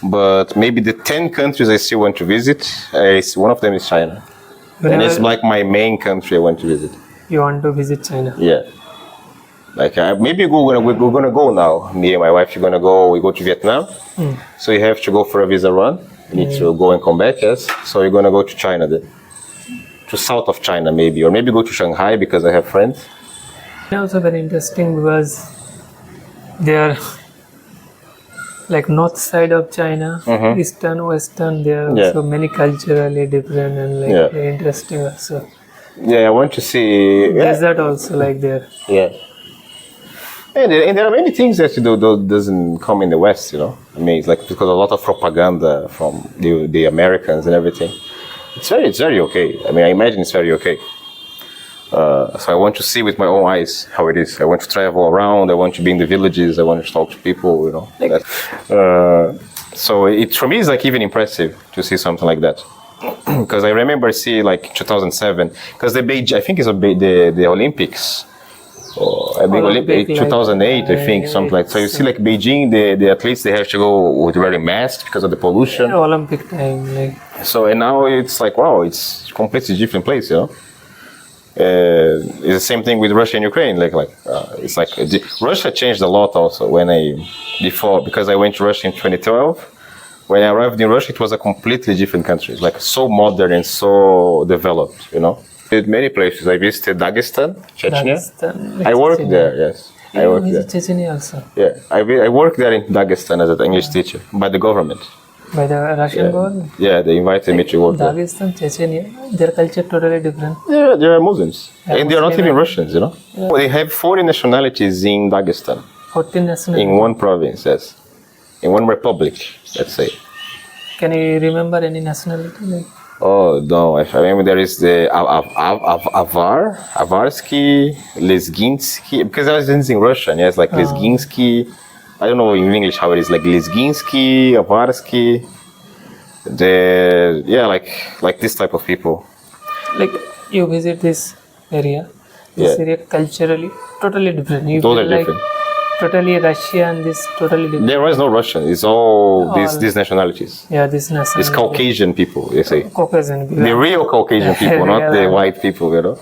but maybe the 10 countries I still want to visit, one of them is China. And it's my main country I want to visit. You want to visit China? Yeah. Maybe we're gonna go now. Me and my wife, we go to Vietnam. So you have to go for a visa run. You need to go and come back, yes. So you're gonna go to China then. To south of China maybe, or maybe go to Shanghai because I have friends. Also very interesting because they are like north side of China, eastern, western. They are also many culturally different and like very interesting also. Yeah, I want to see. Desert also like there. Yeah. And there are many things that doesn't come in the West, you know. I mean, it's like because a lot of propaganda from the Americans and everything. It's very okay. I mean, I imagine it's very okay. So I want to see with my own eyes how it is. I want to travel around. I want to be in the villages. I want to talk to people, you know. So it for me is like even impressive to see something like that. Because I remember see like 2007, because the Beijing, I think it's the Olympics. I think Olympic, 2008, I think, something like. So you see, like Beijing, the athletes they have to go with wearing masks because of the pollution. Olympic time, like. So and now it's like wow, it's a completely different place, you know. It's the same thing with Russia and Ukraine. It's like Russia changed a lot also because I went to Russia in 2012. When I arrived in Russia, it was a completely different country. It's like so modern and so developed, you know. Many places. I visited Dagestan, Chechnya. I worked there. Yes, I worked there. Chechnya also. Yeah, I worked there in Dagestan as an English teacher by the government. By the Russian government. Yeah, they invited me to work there. Dagestan, Chechnya, their culture totally different. Yeah, they are Muslims, and they are not even Russians. You know, they have 40 nationalities in Dagestan. 14 nationalities in one province. Yes, in one republic. Let's say. Can you remember any nationality? Like? Oh no! I remember there is the Avarsky, Lezginsky. Because I was in Russian, yes, like Lezginsky. I don't know in English how it is, like Lezginsky, Avarsky. Like this type of people. Like you visit this area. This area culturally totally different. You totally feel like different. Totally Russian, this totally different. There was no Russian. It's all these nationalities. Yeah, this nationality. It's Caucasian people, they say. Caucasian people. The real Caucasian people, not the white people, you know.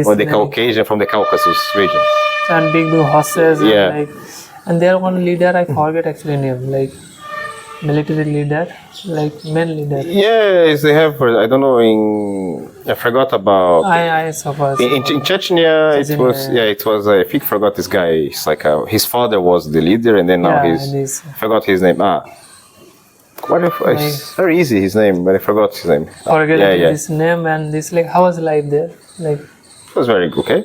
Or the Caucasian from the Caucasus region. And big horses. And their one leader, I forget actually name, like military leader, like main leader. Yes, they have. I don't know. I forgot about. I suppose. In Chechnya, it was. I think forgot this guy. It's like his father was the leader, and then now he's. I forgot his name. It's very easy his name, but I forgot his name. Forget his name and this like how was life there? Like it was very okay.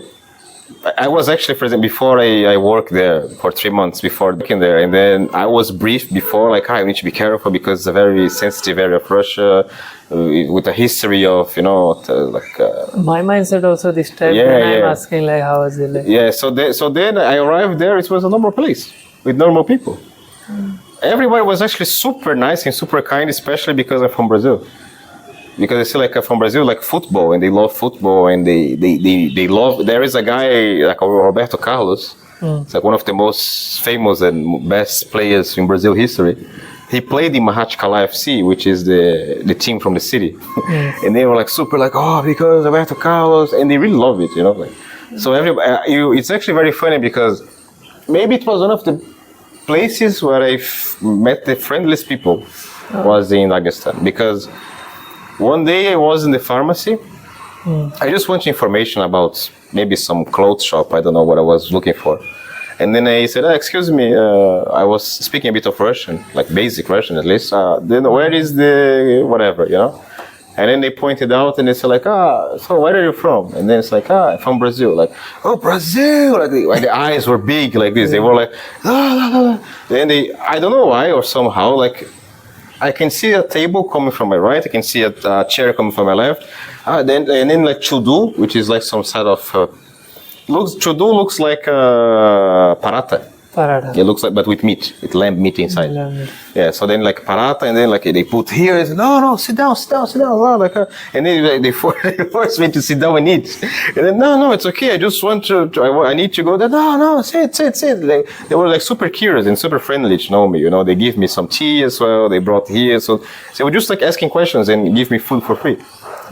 I was actually present before I worked there for 3 months before working there, and then I was briefed before like I need to be careful because it's a very sensitive area of Russia with a history of my mindset also this time. I'm asking like how was it like? Yeah, so then I arrived there. It was a normal place with normal people. Everybody was actually super nice and super kind, especially because I'm from Brazil. Because I see like from Brazil, like football, and they love football, and they love. There is a guy like Roberto Carlos. It's like one of the most famous and best players in Brazil history. He played in Mahachkala FC, which is the team from the city, and they were like super like because Roberto Carlos, and they really love it, you know. Like, so it's actually very funny because maybe it was one of the places where I met the friendliest people was in Dagestan because. One day I was in the pharmacy. I just wanted information about maybe some clothes shop. I don't know what I was looking for. And then I said, excuse me, I was speaking a bit of Russian, like basic Russian at least. Then where is the whatever, you know? And then they pointed out and they said like, so where are you from? And then it's like, I'm from Brazil. Like, oh, Brazil! Like the eyes were big like this. They were like, Then I don't know why or somehow like, I can see a table coming from my right. I can see a chair coming from my left. Then like chudu, which is like some sort of chudu looks like paratha. Paratha. It looks like, but with meat, with lamb meat inside. Yeah. So then like paratha, and then like they put here. And say, no, sit down. And then they force me to sit down and eat. And then no, it's okay. I just want to. I need to go there. No, sit. They were like super curious and super friendly to know me. You know, they give me some tea as well. They brought here, so they were just like asking questions and give me food for free.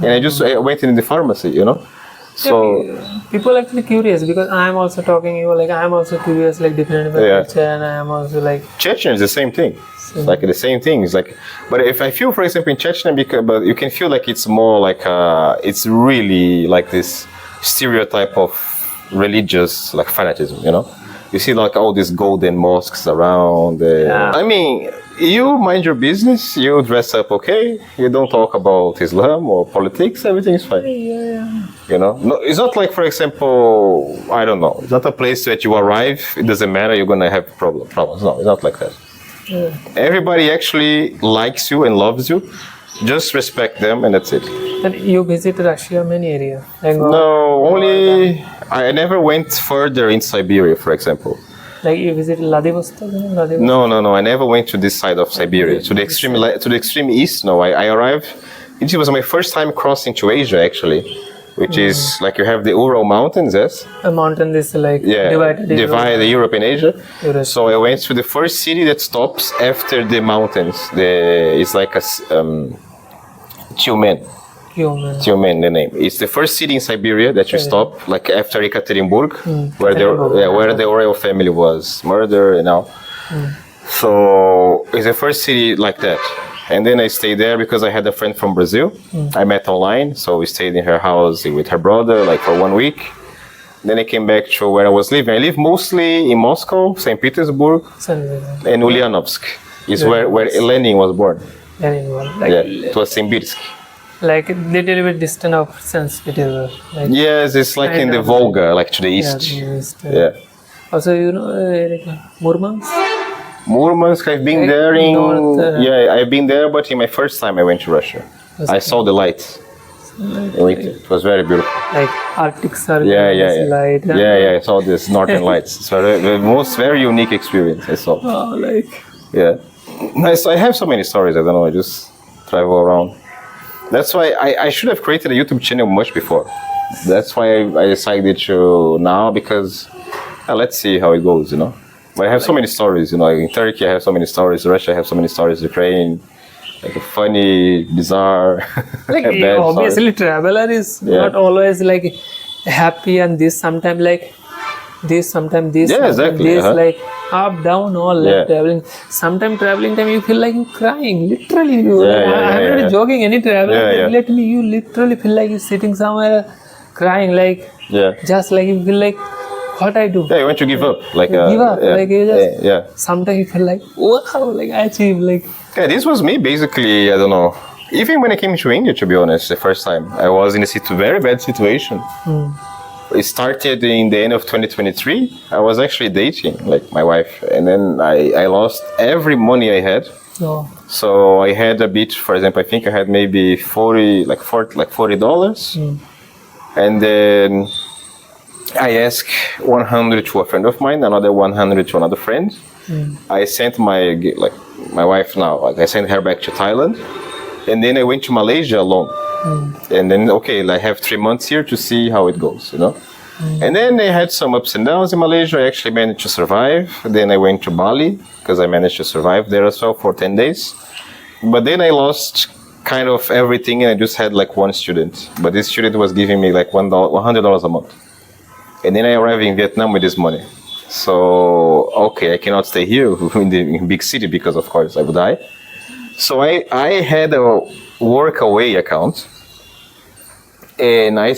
And I went in the pharmacy. You know. So people actually curious because I am also talking you like I am also curious like different culture and I am also like Chechen is the same thing. It's like the same thing. It's like, but if I feel, for example, in Chechnya, but you can feel like it's more like it's really like this stereotype of religious like fanatism, you know. You see like all these golden mosques around. I mean, you mind your business, you dress up okay, you don't talk about Islam or politics, everything is fine. Yeah. You know, no, it's not like, for example, I don't know, it's not a place that you arrive, it doesn't matter, you're gonna have problems. No, it's not like that. Yeah. Everybody actually likes you and loves you. Just respect them, and that's it. Then you visit Russia many area. Like, No, only I never went further in Siberia, for example. like you visit Vladivostok. No. I never went to this side of Siberia, to the extreme east. No, I arrived. It was my first time crossing to Asia, actually, which is like you have the Ural Mountains, yes. A mountain is like divide Europe and Asia. Europe. So I went to the first city that stops after the mountains. It's like a Tyumen, the name. It's the first city in Siberia that you stop, like after Ekaterinburg, where the royal family was murdered, you know. So it's the first city like that. And then I stayed there because I had a friend from Brazil. I met online, so we stayed in her house with her brother, like for 1 week. Then I came back to where I was living. I live mostly in Moscow, St. Petersburg, and Ulyanovsk. Is where Lenin was born. It was Simbirsk. Like a little bit distant of St. Petersburg. Like yes, it's like in the Volga, like to the east. Yeah. Also, you know, Murmansk? Murmansk, I've been there I've been there, but in my first time I went to Russia. I saw the lights. It was very beautiful. Like Arctic Circle. Light. I saw this northern lights. It's very unique experience I saw. Oh, like. Yeah. I have so many stories, I don't know, I just travel around. That's why I should have created a YouTube channel much before. That's why I decided to now, because let's see how it goes, you know. But I have so many stories, you know. In Turkey, I have so many stories. Russia, I have so many stories. Ukraine, like a funny, bizarre. Like obviously, traveler is not always like happy and this. Sometimes like this, sometimes this. Yeah, exactly. This like up, down, all like traveling. Sometimes traveling time you feel like you're crying. Literally, I'm not joking. Any traveler, let me. You literally feel like you're sitting somewhere, crying like. Just like you feel like. What I do? Yeah, you want to give up, like give up, like you just. Sometimes you feel like wow, like I achieved, like. Yeah, this was me basically. I don't know. Even when I came to India, to be honest, the first time I was in a very bad situation. It started in the end of 2023. I was actually dating, like my wife, and then I lost every money I had. So I had a bit. For example, I think I had maybe $40, and then. I asked 100 to a friend of mine, another 100 to another friend. I sent my wife now. Like I sent her back to Thailand, and then I went to Malaysia alone. And then I have 3 months here to see how it goes, you know. And then I had some ups and downs in Malaysia. I actually managed to survive. Then I went to Bali because I managed to survive there as well for 10 days. But then I lost kind of everything, and I just had like one student. But this student was giving me like $100 a month. And then I arrived in Vietnam with this money. So, I cannot stay here in the big city because, of course, I would die. So I had a work-away account. And I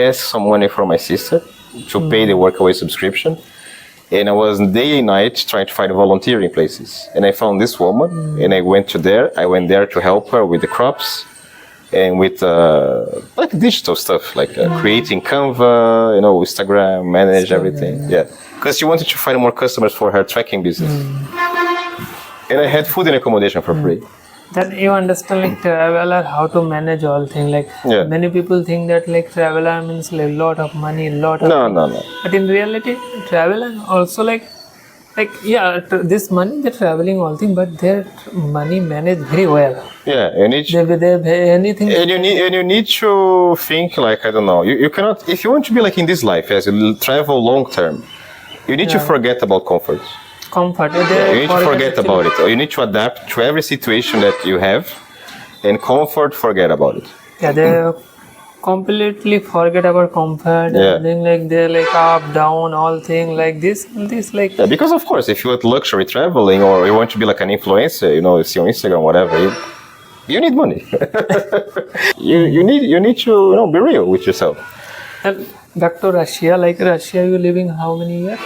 asked some money from my sister to pay the work-away subscription. And I was day and night trying to find volunteering places. And I found this woman, and I went there to help her with the crops. And with like digital stuff, like creating Canva, you know, Instagram, manage everything. Yeah, because she wanted to find more customers for her tracking business. And I had food and accommodation for free. Then you understand like traveler how to manage all things. Like many people think that like traveler means like lot of money, no. But in reality, traveler also like this money they're traveling all thing, but their money managed very well. Yeah, you need anything. And you need to think like, I don't know. You cannot, if you want to be like in this life, as you travel long term, you need to forget about comfort. You need to forget about it. Or you need to adapt to every situation that you have, and comfort, forget about it. Yeah, they completely forget about comfort. And like they're like up, down, all thing like this like. Yeah, because of course, if you want luxury traveling or you want to be like an influencer, you know, you see on Instagram, whatever, you need money. you need to be real with yourself. And back to Russia. Like Russia, you living how many years?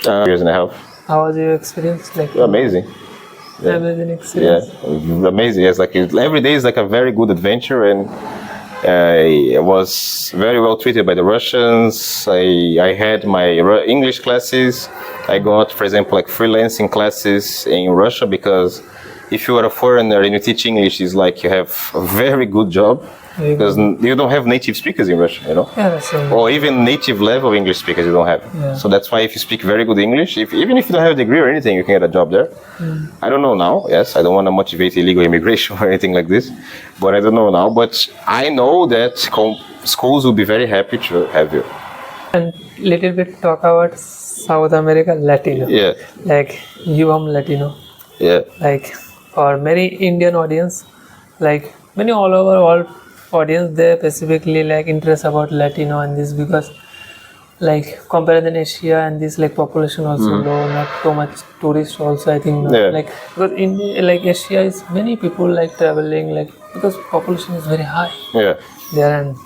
Years and a half. How was your experience? Like Amazing. amazing experience. Yeah, amazing. It's like every day is like a very good adventure, and I was very well treated by the Russians. I had my English classes. I got, for example, like freelancing classes in Russia, because if you are a foreigner and you teach English, it's like you have a very good job, because you don't have native speakers in Russia, you know? Yeah, that's right. Or even native level English speakers you don't have. Yeah. So that's why if you speak very good English, even if you don't have a degree or anything, you can get a job there. I don't know now, yes, I don't want to motivate illegal immigration or anything like this, but I don't know now. But I know that schools will be very happy to have you. And little bit talk about South America, Latino. Yeah, Like you, I'm Latino. yeah, Like for many Indian audience, like many all over all audience, they specifically like interest about Latino and this, because like compared than Asia and this, like population also low, not too much tourist also, I think not. Yeah. Like because India, like Asia is many people like traveling, like because population is very high yeah. there. And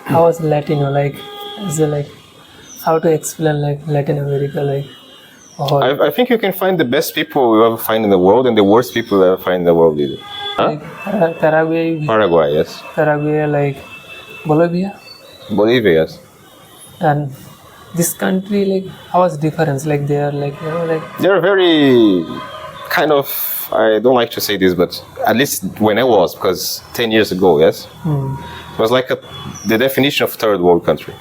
how is Latino, like is it like how to explain like Latin America, like or I think you can find the best people you ever find in the world and the worst people you ever find in the world either. like Paraguay, Paraguay, yes. Paraguay, like Bolivia, Bolivia, yes. and this country, like how was difference, like they are like, you know, like They're very kind of, I don't like to say this, but at least when I was, because 10 years ago, yes, it was like the definition of third world country.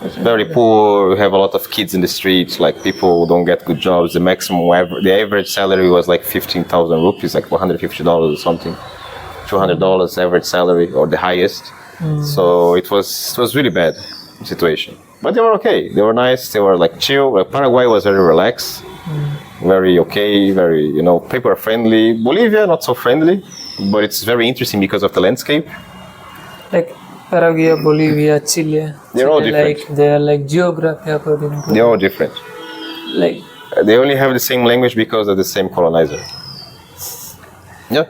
It's very poor. We have a lot of kids in the streets. Like people don't get good jobs. The the average salary was like 15,000 rupees, like $150 or something, $200 average salary, or the highest. So it was really bad situation. But they were okay. They were nice. They were like chill. Like Paraguay was very relaxed, very okay, very, you know, people friendly. Bolivia not so friendly, but it's very interesting because of the landscape. like Paraguay, Bolivia, Chile. They're all Chile, different. Like they are like geography according to They're all different. like They only have the same language because of the same colonizer. Yeah.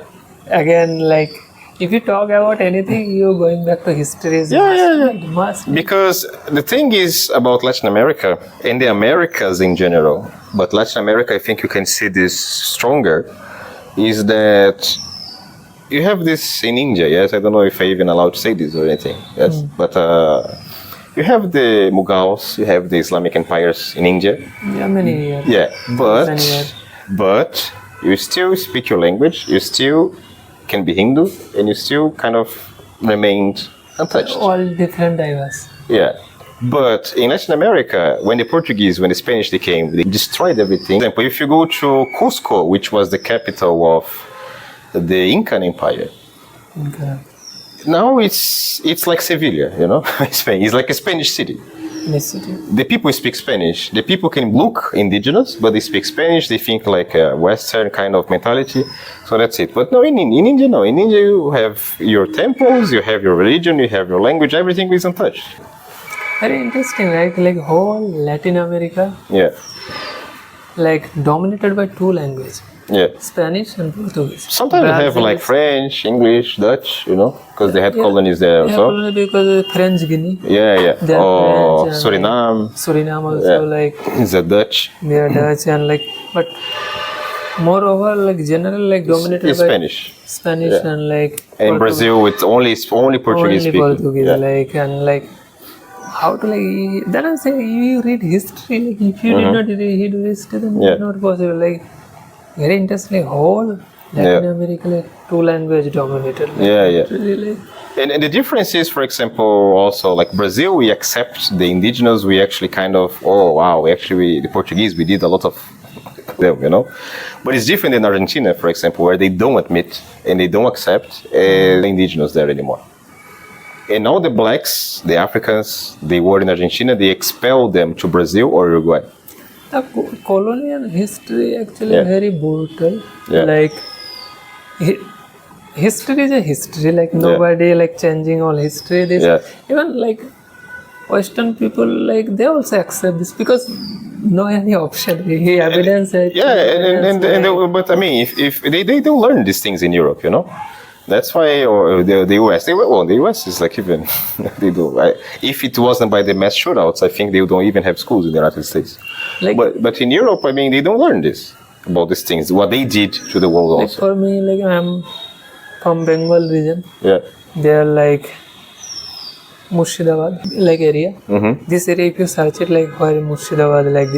again, like if you talk about anything, you're going back to history. Yeah. It must be. Because the thing is about Latin America and the Americas in general, but Latin America, I think you can see this stronger, is that you have this in India, yes? I don't know if I'm even allowed to say this or anything, yes? But you have the Mughals, you have the Islamic empires in India. Yeah, many years. Yeah, Many years. but you still speak your language, you still can be Hindu, and you still kind of remained untouched. All different diverse. Yeah. But in Latin America, when the Spanish they came, they destroyed everything. For example, if you go to Cusco, which was the capital of the Incan Empire, Okay. now it's like Sevilla, you know, Spain. It's like a Spanish city. Ethnicity. The people speak Spanish. The people can look indigenous, but they speak Spanish. They think like a Western kind of mentality. So that's it. But no, in India, no. In India, you have your temples, you have your religion, you have your language. Everything is untouched. Very interesting, right? Like whole Latin America, Yeah, like dominated by two languages, yeah. Spanish and Portuguese. Sometimes you have like French, English, Dutch, you know, because they had colonies there. Yeah, So probably because of French Guinea, yeah. They are Or French and, Suriname, Suriname also, like it's a Dutch. they are Dutch and like, but moreover, like general like dominated It's by Spanish. Yeah. and like And in Brazil, it's only Portuguese only speaking. Portuguese, Yeah. like and like how to like then I'm saying you read history, like if you did not read history, then Yeah. it's not possible. Like very interesting, like whole Latin America, like two language dominated. Like, Yeah. really, like, And the difference is, for example, also like Brazil, we accept the indigenous. We actually kind of, oh wow, the Portuguese, we did a lot of them, you know. But it's different in Argentina, for example, where they don't admit and they don't accept the indigenous there anymore. And all the blacks, the Africans, they were in Argentina, they expelled them to Brazil or Uruguay. the colonial history actually Yeah. very brutal. Yeah. Like history is a history. Like nobody like changing all history. This Yeah. even like Western people, like they also accept this because no any option. Evidence. Yeah, but I mean, if they don't learn these things in Europe, you know, That's why the US, the US is like even, they do. If it wasn't by the mass shootouts, I think they don't even have schools in the United States. Like, But in Europe, I mean, they don't learn this, about these things, what they did to the world like also. for me, like I'm from Bengal region. Yeah. They're like Murshidabad, like area. This area, if you search it, like where Murshidabad, like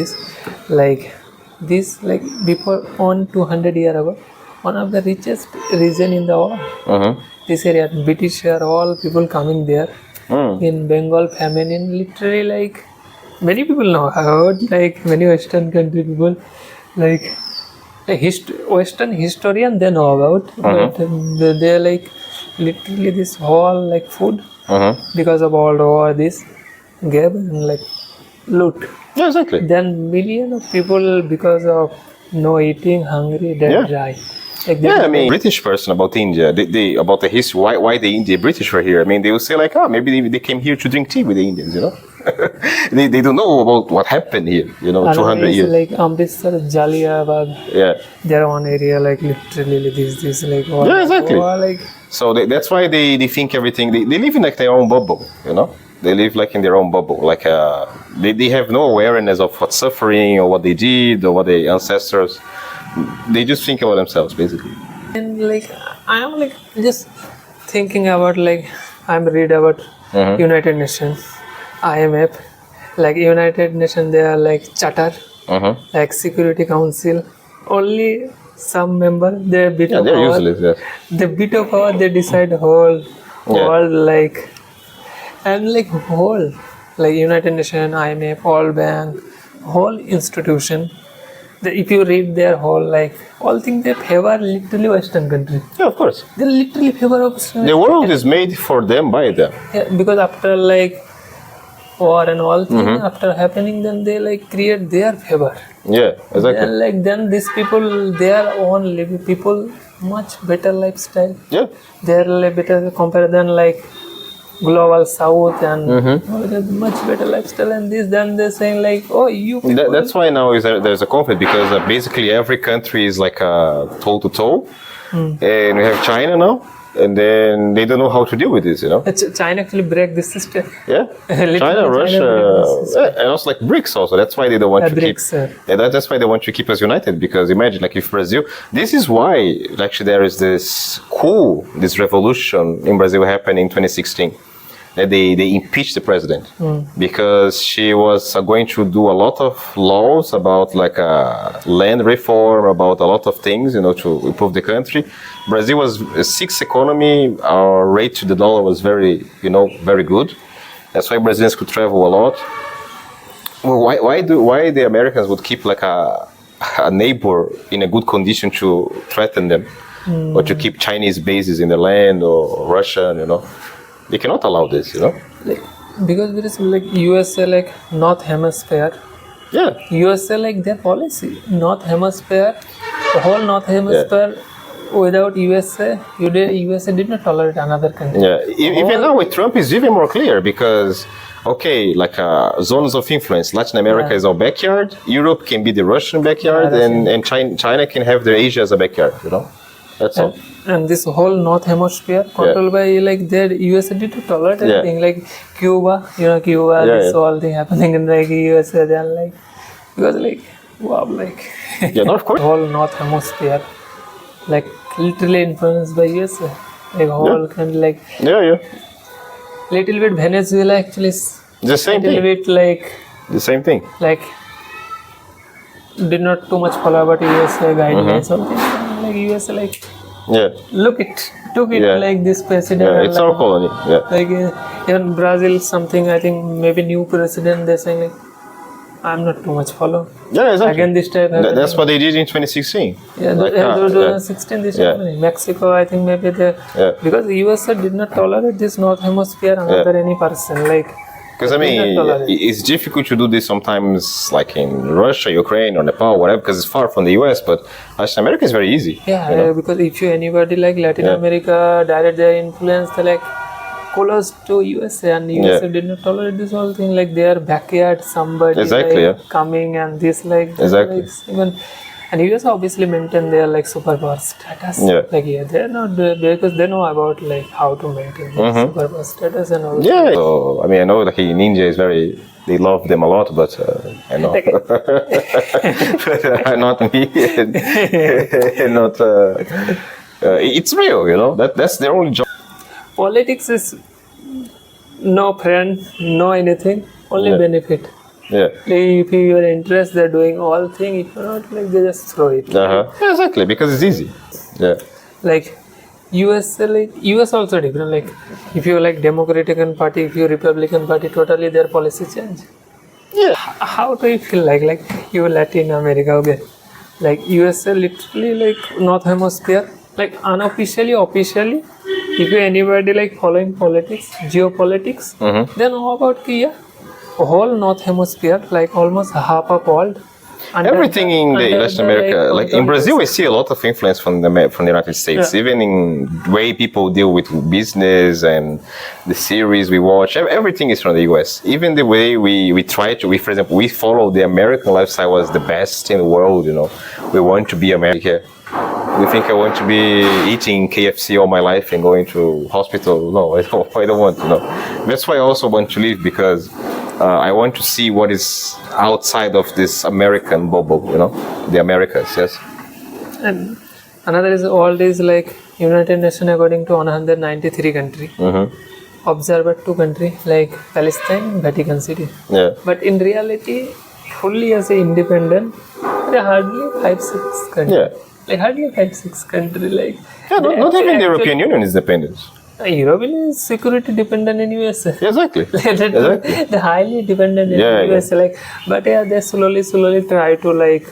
this, like before 200 years ago, one of the richest region in the world. This area, British are all people coming there. In Bengal famine, in literally like many people know. I heard like many Western country people, like Western historian they know about, but they're like literally this whole like food because of all the war this gave and like loot. Yeah, exactly. Then million of people because of no eating, hungry, they die. Like Yeah, I mean, British person about India, they about the history, why the British were here. I mean, they will say like, oh, maybe they came here to drink tea with the Indians, you know. they don't know about what happened here, you know, 200 years. Like Amritsar, Jallianwala, Yeah. their own area, like literally this like all, Yeah, exactly. all, like So that's why they think everything. They live in like their own bubble, you know. They live like in their own bubble. Like they have no awareness of what's suffering or what they did or what their ancestors. They just think about themselves, basically. and like I am like just thinking about like I'm read about United Nations, IMF, like United Nations. They are like charter, like Security Council. Only some member they bit of They're power. useless. Yes. The bit of power they decide whole world like and like whole like United Nations, IMF, all bank, whole institution. If you read their whole like all things they favor literally Western country. Yeah, of course. They literally favor of The world is made for them by them. yeah, because after like war and all things after happening, then they like create their favor. Yeah, exactly. And like then these people their own people much better lifestyle. Yeah. They're like better compared than like global south and much better lifestyle and this. Then they're saying like, oh, you people. That's why now there's a conflict because basically every country is like toe to toe, and we have China now, and then they don't know how to deal with this, you know. China actually break this system. Yeah, Literally China, Russia, break this system. and also like BRICS also. That's why they don't want to BRICS, keep. Yeah, that's why they want to keep us united because imagine like if Brazil. This is why actually there is this this revolution in Brazil happened in 2016. That they impeached the president because she was going to do a lot of laws about like land reform, about a lot of things, you know, to improve the country. Brazil was a sixth economy. Our rate to the dollar was very good. That's why Brazilians could travel a lot. Well, why the Americans would keep like a neighbor in a good condition to threaten them or to keep Chinese bases in the land or Russian, you know? They cannot allow this, you know. Like, because there is like USA like North Hemisphere. Yeah. USA like their policy North Hemisphere, the whole North Hemisphere. Without USA, USA did not tolerate another country. Yeah. Even now with Trump is even more clear because okay, like zones of influence. Latin America is our backyard. Europe can be the Russian backyard, and China can have their Asia as a backyard. You know. That's all. And this whole North Hemisphere controlled by like their USA did to tolerate anything like Cuba, this whole thing happening in like USA then like because like wow like no, of course. whole North Hemisphere like literally influenced by USA like whole kind of like little bit Venezuela actually is the same little thing. bit like The same thing. like did not too much follow about USA guidelines something like USA like took it like this president. Yeah, it's like, our colony. Yeah. Like even Brazil, something I think maybe new president. They're saying like, I'm not too much follow. Yeah, exactly. Again, this type. That's what they did in 2016. Yeah, like, 2016 this happening. Mexico, I think maybe because the USA did not tolerate this North Hemisphere under any person like. Because I mean, it's difficult to do this sometimes, like in Russia, Ukraine, or Nepal, whatever, because it's far from the US. But Latin America is very easy. Yeah, you know? Because if you anybody like Latin America, direct their influence, they're like close to USA, and USA did not tolerate this whole thing. Like their backyard, somebody coming and this like exactly. Like, even And US obviously maintain their like superpower status. Yeah. Like they're not because they know about like how to maintain their superpower status and all. Yeah. So I mean, I know like in India is very. They love them a lot, but I know not me. Not. It's real, you know. That's their only job. Politics is no friend, no anything, only benefit. Yeah. Like if you are interested, they're doing all thing. If you're not, like they just throw it. Yeah, exactly, because it's easy. Yeah. Like US also different. Like if you like Democratic Party, if you Republican Party, totally their policy change. Yeah. How do you feel like you Latin America? Okay, like USA literally like North Hemisphere. Like unofficially, officially, if you anybody like following politics, geopolitics, then how about Kia? Whole North Hemisphere, like almost half of world. Everything in the Latin America, like in Brazil, we see a lot of influence from the United States. Yeah. Even in the way people deal with business and the series we watch, everything is from the US. Even the way we try to, for example, we follow the American lifestyle as the best in the world. You know, we want to be America. We think I want to be eating KFC all my life and going to hospital. No, I don't want to. No, that's why I also want to live because. I want to see what is outside of this American bubble, you know, the Americas, yes. And another is all these like United Nations according to 193 country. Observer 2 country like Palestine and Vatican City. Yeah. But in reality, fully as a independent, there are hardly 5-6 country. Yeah. Like hardly 5-6 country. Like Yeah, not even the European Union is dependent. Europe is security dependent in USA. Exactly. Exactly. They're highly dependent in USA. Like, but yeah, they slowly try to like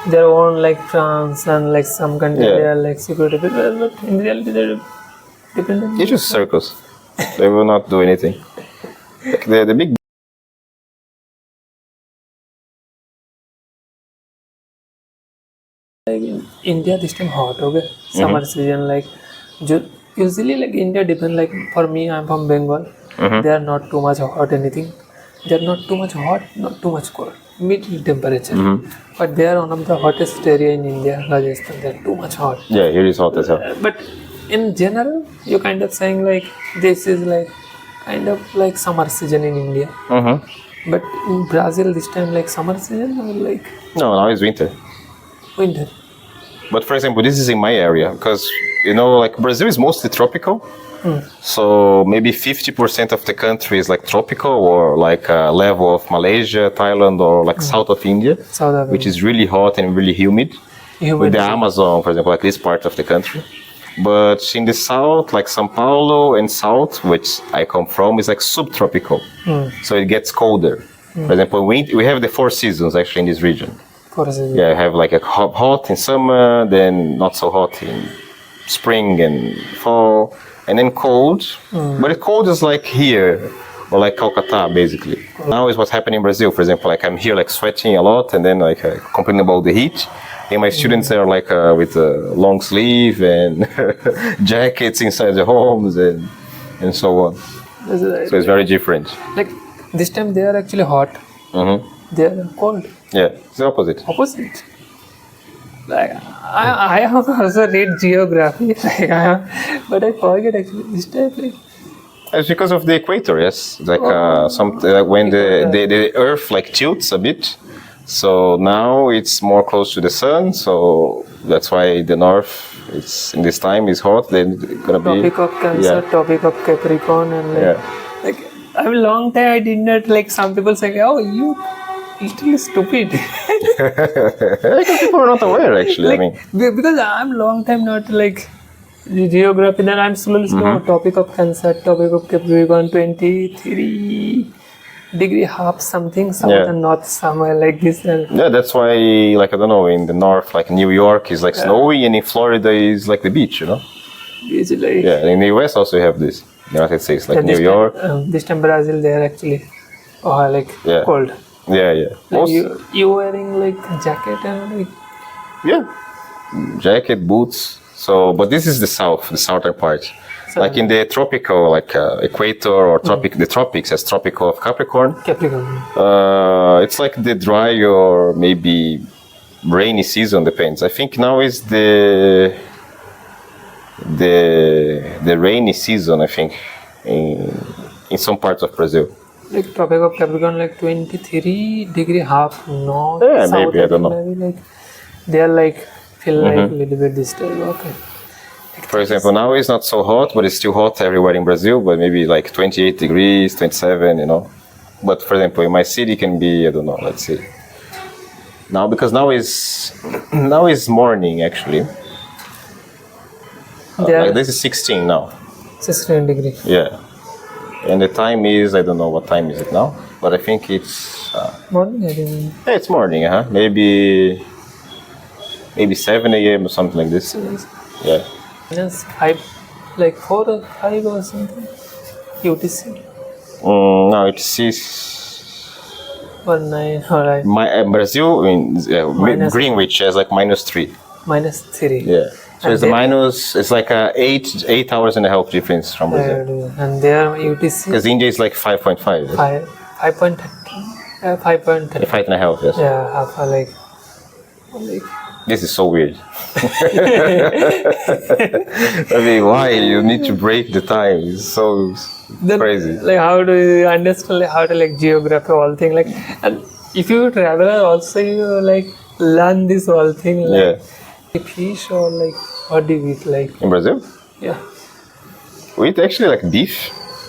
their own like France and like some country they are like security, but in reality they're dependent. It's just circles. They will not do anything. Like the big. Like in India this time hot, okay? Summer season like. Usually like India depend like for me I'm from Bengal. They are not too much hot anything. They are not too much hot, not too much cold. Middle temperature. But they are one of the hottest area in India, Rajasthan. They are too much hot. Yeah, here is hot as hell. But in general, you're kind of saying like this is like kind of like summer season in India. But in Brazil this time like summer season or like No, now it's winter. winter. But for example, this is in my area because you know, like Brazil is mostly tropical. So maybe 50% of the country is like tropical or like a level of Malaysia, Thailand, or like south of India, which is really hot and really humid. With the Amazon, for example, like this part of the country. But in the south, like São Paulo and south, which I come from, is like subtropical. So it gets colder. For example, we have the 4 seasons actually in this region. Yeah, I have like a hot in summer, then not so hot in spring and fall, and then cold. But the cold is like here, or like Calcutta, basically. Now is what's happening in Brazil. For example, like I'm here like sweating a lot, and then like complaining about the heat. And my students are like with a long sleeve and jackets inside the homes and so on. So it's very different. Like this time they are actually hot. They are cold. Yeah, it's the opposite. Opposite. Like I have also read geography, but I forget actually this time. Like, it's because of the equator, yes. Like when the Earth like tilts a bit, so now it's more close to the sun. So that's why the north, it's in this time is hot. Then it's gonna be topic of Cancer, topic of Capricorn, and like a long time I did not like. Some people say, "Oh, you." Literally stupid. Because people are not aware, actually. Like, I mean, because I'm long time not like geography. Then I'm slowly topic of Cancer, topic of Capricorn, 23 degree half something south and north somewhere like this. Yeah, that's why like I don't know in the north like New York is like snowy and in Florida is like the beach, you know. Usually. Yeah, in the US also you have this. The United States like New York. This time Brazil they are actually like cold. Yeah, yeah. Like you wearing like jacket and like jacket, boots. So, but this is the south, the southern part. Like in the tropical, like equator or the tropics as tropical of Capricorn. Capricorn. It's like the dry or maybe rainy season depends. I think now is the rainy season. I think in some parts of Brazil. Like Tropic of Capricorn, like 23 degree half north. Yeah, south, maybe, I don't know. Maybe like they are like feel like a little bit disturbed. Okay. For example, now it's not so hot, but it's still hot everywhere in Brazil. But maybe like 28 degrees, 27, you know. But for example, in my city can be, I don't know. Let's see. Now because now is morning actually. Like this is 16 now. 16 degree. Yeah. And the time is, I don't know what time is it now, but I think it's Morning, I think. yeah, it's morning, huh? Maybe 7 a.m. or something like this. Yeah. Minus 5, like 4 or 5 or something. UTC. No, it's 9, alright. Brazil in Minus- Greenwich has like -3. -3. Yeah. So And it's it's like a 8 hours and a half difference from Brazil. And there UTC Because India is like 5.5. 5.30. 5.30. 5.5, yes. Yeah, half like This is so weird. I mean, why you need to break the time? It's so then, crazy. Like how do you understand like, how to like geography all thing like, and if you travel also you like learn this whole thing like Yeah. fish or like what do you eat like In Brazil, yeah we eat actually like beef.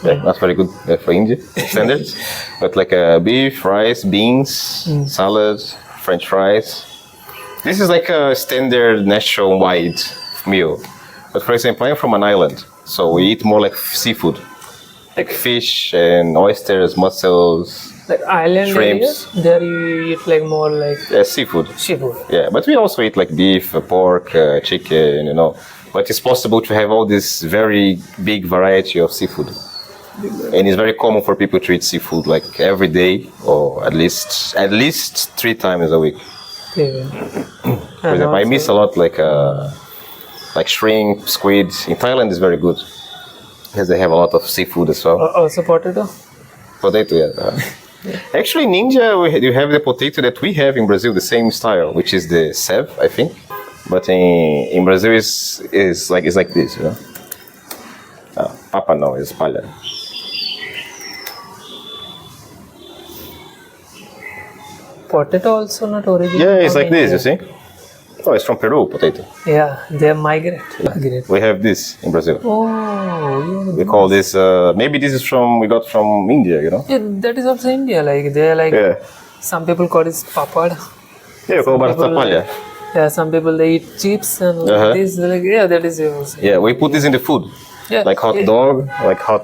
Yeah, that's very good for India standards. But like beef, rice, beans, salad, French fries. This is like a standard nationwide meal. But for example, I'm from an island, so we eat more like seafood, like fish and oysters, mussels, like island shrimps. area, there you eat like more like Seafood. seafood. Yeah, but we also eat like beef, pork, chicken, you know. But it's possible to have all this very big variety of seafood. And it's very common for people to eat seafood like every day or at least 3 times a week. Yeah. For example, I miss a lot like shrimp, squid. In Thailand is very good because they have a lot of seafood as well. Also potato. Potato, yeah. Actually, in India, you have the potato that we have in Brazil, the same style, which is the sev, I think. But in Brazil, it's like this, you know. Papa no, it's palha. Potato also not original. Yeah, it's from like this, India. you see. Oh, it's from Peru, potato. Yeah, they migrate. We have this in Brazil. Oh, yeah. We call this, maybe this is we got from India, you know. Yeah, that is also India. Like they are like Yeah. some people call it papad. Yeah, we call batata palha. Yeah, some people they eat chips and Uh-huh. this like yeah, that is also. Yeah, we put this in the food. Yeah, Like hot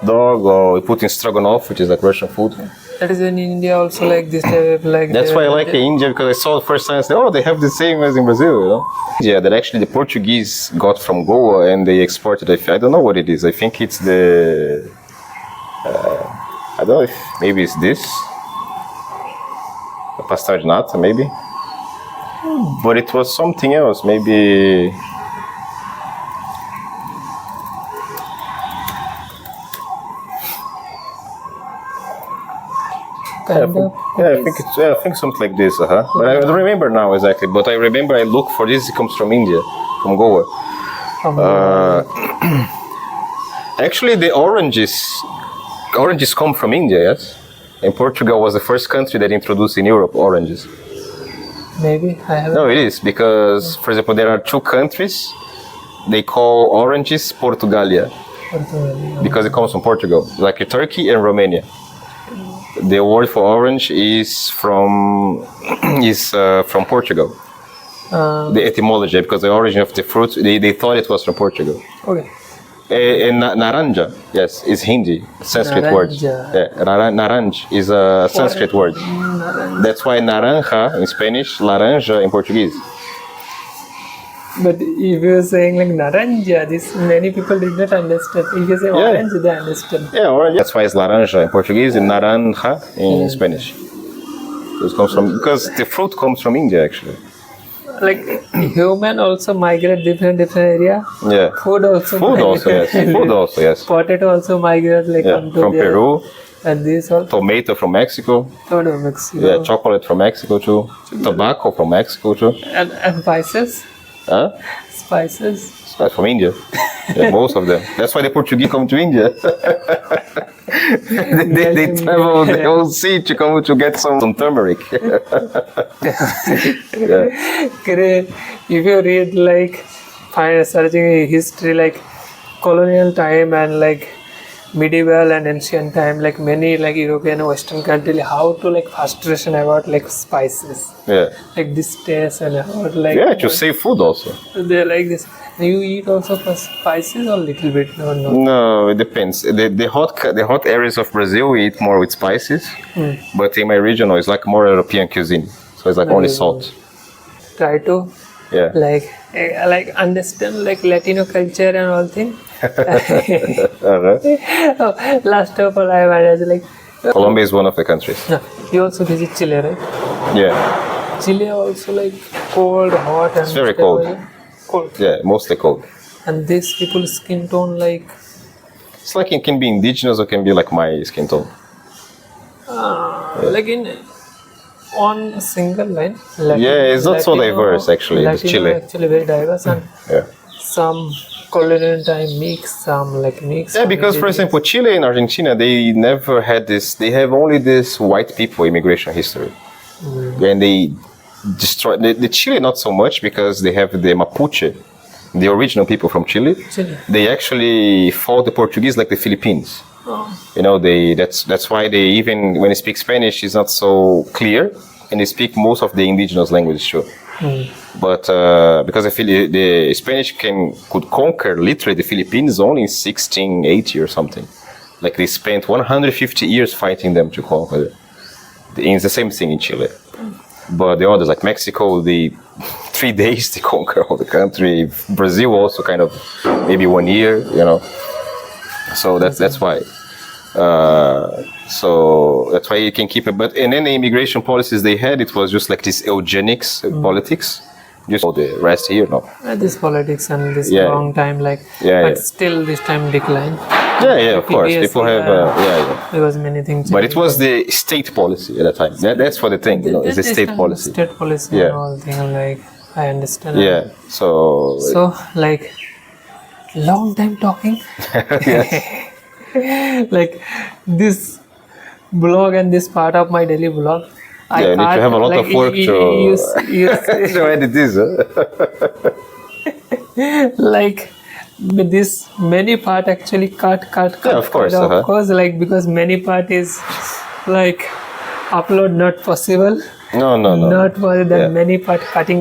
dog, or we put in stroganoff, which is like Russian food. That is in India also like this type like. That's why I like India, because I saw the first time, I said, oh, they have the same as in Brazil, you know? Yeah, that actually the Portuguese got from Goa and they exported it. I don't know what it is. I think it's the, I don't know if maybe it's this. A pastel de nata, maybe. But it was something else, maybe. kind of. I think something like this, But I don't remember now exactly. But I remember I looked for this. It comes from India, from Goa. Actually, the oranges come from India, yes. And Portugal was the first country that introduced in Europe oranges. Maybe I have. No, it is because, for example, there are 2 countries. They call oranges Portugalia because it comes from Portugal, like Turkey and Romania. The word for orange is from Portugal. The etymology, because the origin of the fruit, they thought it was from Portugal. Okay. And naranja, yes, is Hindi, Sanskrit word. Naranja. Yeah, naranj is a Sanskrit word. That's why naranja in Spanish, laranja in Portuguese. But if you're saying like naranja, this many people did not understand. If you say orange, they understand. Yeah, orange. That's why it's laranja in Portuguese and naranja in Spanish. It comes from, because the fruit comes from India actually. Like human also migrate different area. Yeah. Food also. Food also, yes. Food also, yes. Potato also migrate like come to from their- Peru. And these all Tomato from Mexico. out of Mexico. Yeah, chocolate from Mexico too. Tobacco from Mexico too. And spices. Huh? Spices. That's from India. Yeah, most of them. That's why the Portuguese come to India. they travel the whole sea to come to get some turmeric. Yeah. Great. If you read like searching history like colonial time and like medieval and ancient time, like many like European and Western countries, how to like frustration about like spices. Yeah. Like this taste and about like Yeah, to save food also. they're like this. You eat also for spices or little bit? No. No, it depends. The hot areas of Brazil we eat more with spices, but in my region it's like more European cuisine, so it's like only salt. Try to Yeah. like understand like Latino culture and all thing. Uh-huh. Last of all, I managed like Colombia is one of the countries. you also visit Chile, right? Yeah. Chile also like cold, hot, and It's very stuff cold. like that. Cold. Yeah, mostly cold. And these people's skin tone like It's like it can be indigenous or can be like my skin tone. like in on a single line. Yeah, it's not so diverse, actually, it's Latino Chile. actually very diverse and Yeah. some colonial time mix, some like mix. Yeah, because for example, Chile and Argentina, they never had this. They have only this white people immigration history, and they destroy the Chile not so much because they have the Mapuche, the original people from Chile. Chile. They actually fought the Portuguese like the Philippines. Oh. You know, that's why they even when they speak Spanish, it's not so clear, and they speak most of the indigenous languages too. But because the Spanish could conquer literally the Philippines only in 1680 or something. Like they spent 150 years fighting them to conquer it. It's the same thing in Chile. But the others, like Mexico, 3 days to conquer all the country. Brazil also kind of maybe 1 year, you know. So that's why. So that's why you can keep it. But and then the immigration policies they had, it was just like this eugenics politics. Just all the rest here, no. This politics and this Yeah. long time like, Yeah, but yeah. still this time decline. Yeah, of course. Previously, People have, yeah. Because many things. But it was the state policy at the time. That's for the thing, you know, it's the state policy. State policy Yeah. and all thing like I understand. Yeah. So. So like long time talking. Like this blog and this part of my daily blog. I Yeah, you need to can't, have a lot like, of work to. To edit this, huh? like this many part actually cut. Yeah, of course, Of course, like because many part is like upload not possible. No. Not possible. Then Yeah. many part cutting.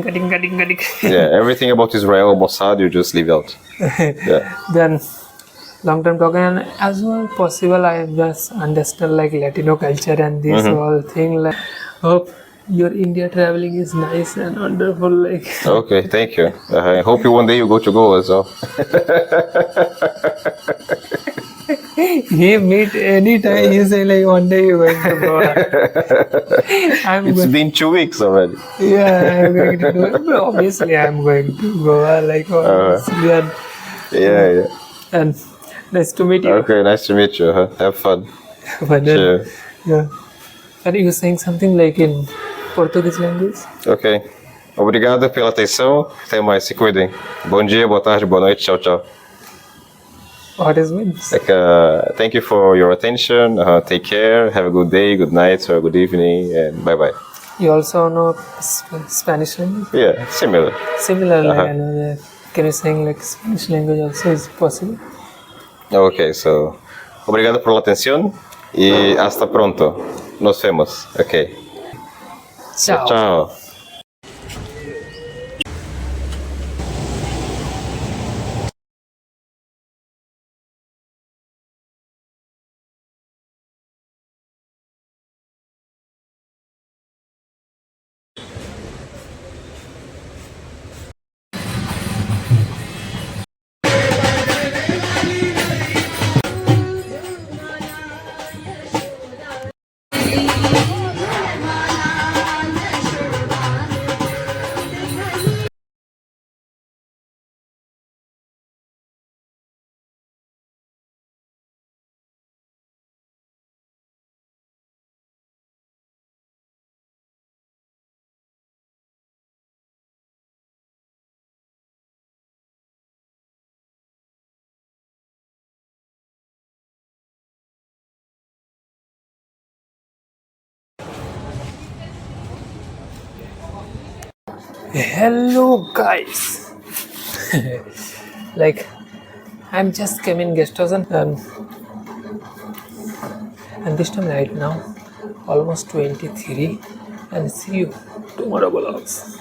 Yeah, everything about Israel, Mossad, you just leave out. Yeah. Then long term talking and as well possible I just understand like Latino culture and this whole thing like hope your India traveling is nice and wonderful like Okay, thank you. I hope you one day you go to Goa as well. he meet anytime he say like one day you're going to go. It's been 2 weeks already. I'm going to go. Obviously I'm going to go like obviously Yeah. and nice to meet you. Okay, nice to meet you. Huh? Have fun. But then, Sure. yeah. Are you saying something like in Portuguese language? Ok. Obrigado pela atenção. Até mais. Se cuidem. Bom dia, boa tarde, boa noite. Tchau, tchau. What is means? Like, thank you for your attention. Take care. Have a good day, good night, or good evening, and bye bye. You also know Spanish language? Yeah, similar. Similar language. Can you sing like Spanish language also is possible? Ok, so. Obrigado por la atención. Y hasta pronto. Nos vemos. Ok. Ciao. Ciao. Hello guys. Like I'm just came in guest house and this time right now almost 23 and see you tomorrow vlogs.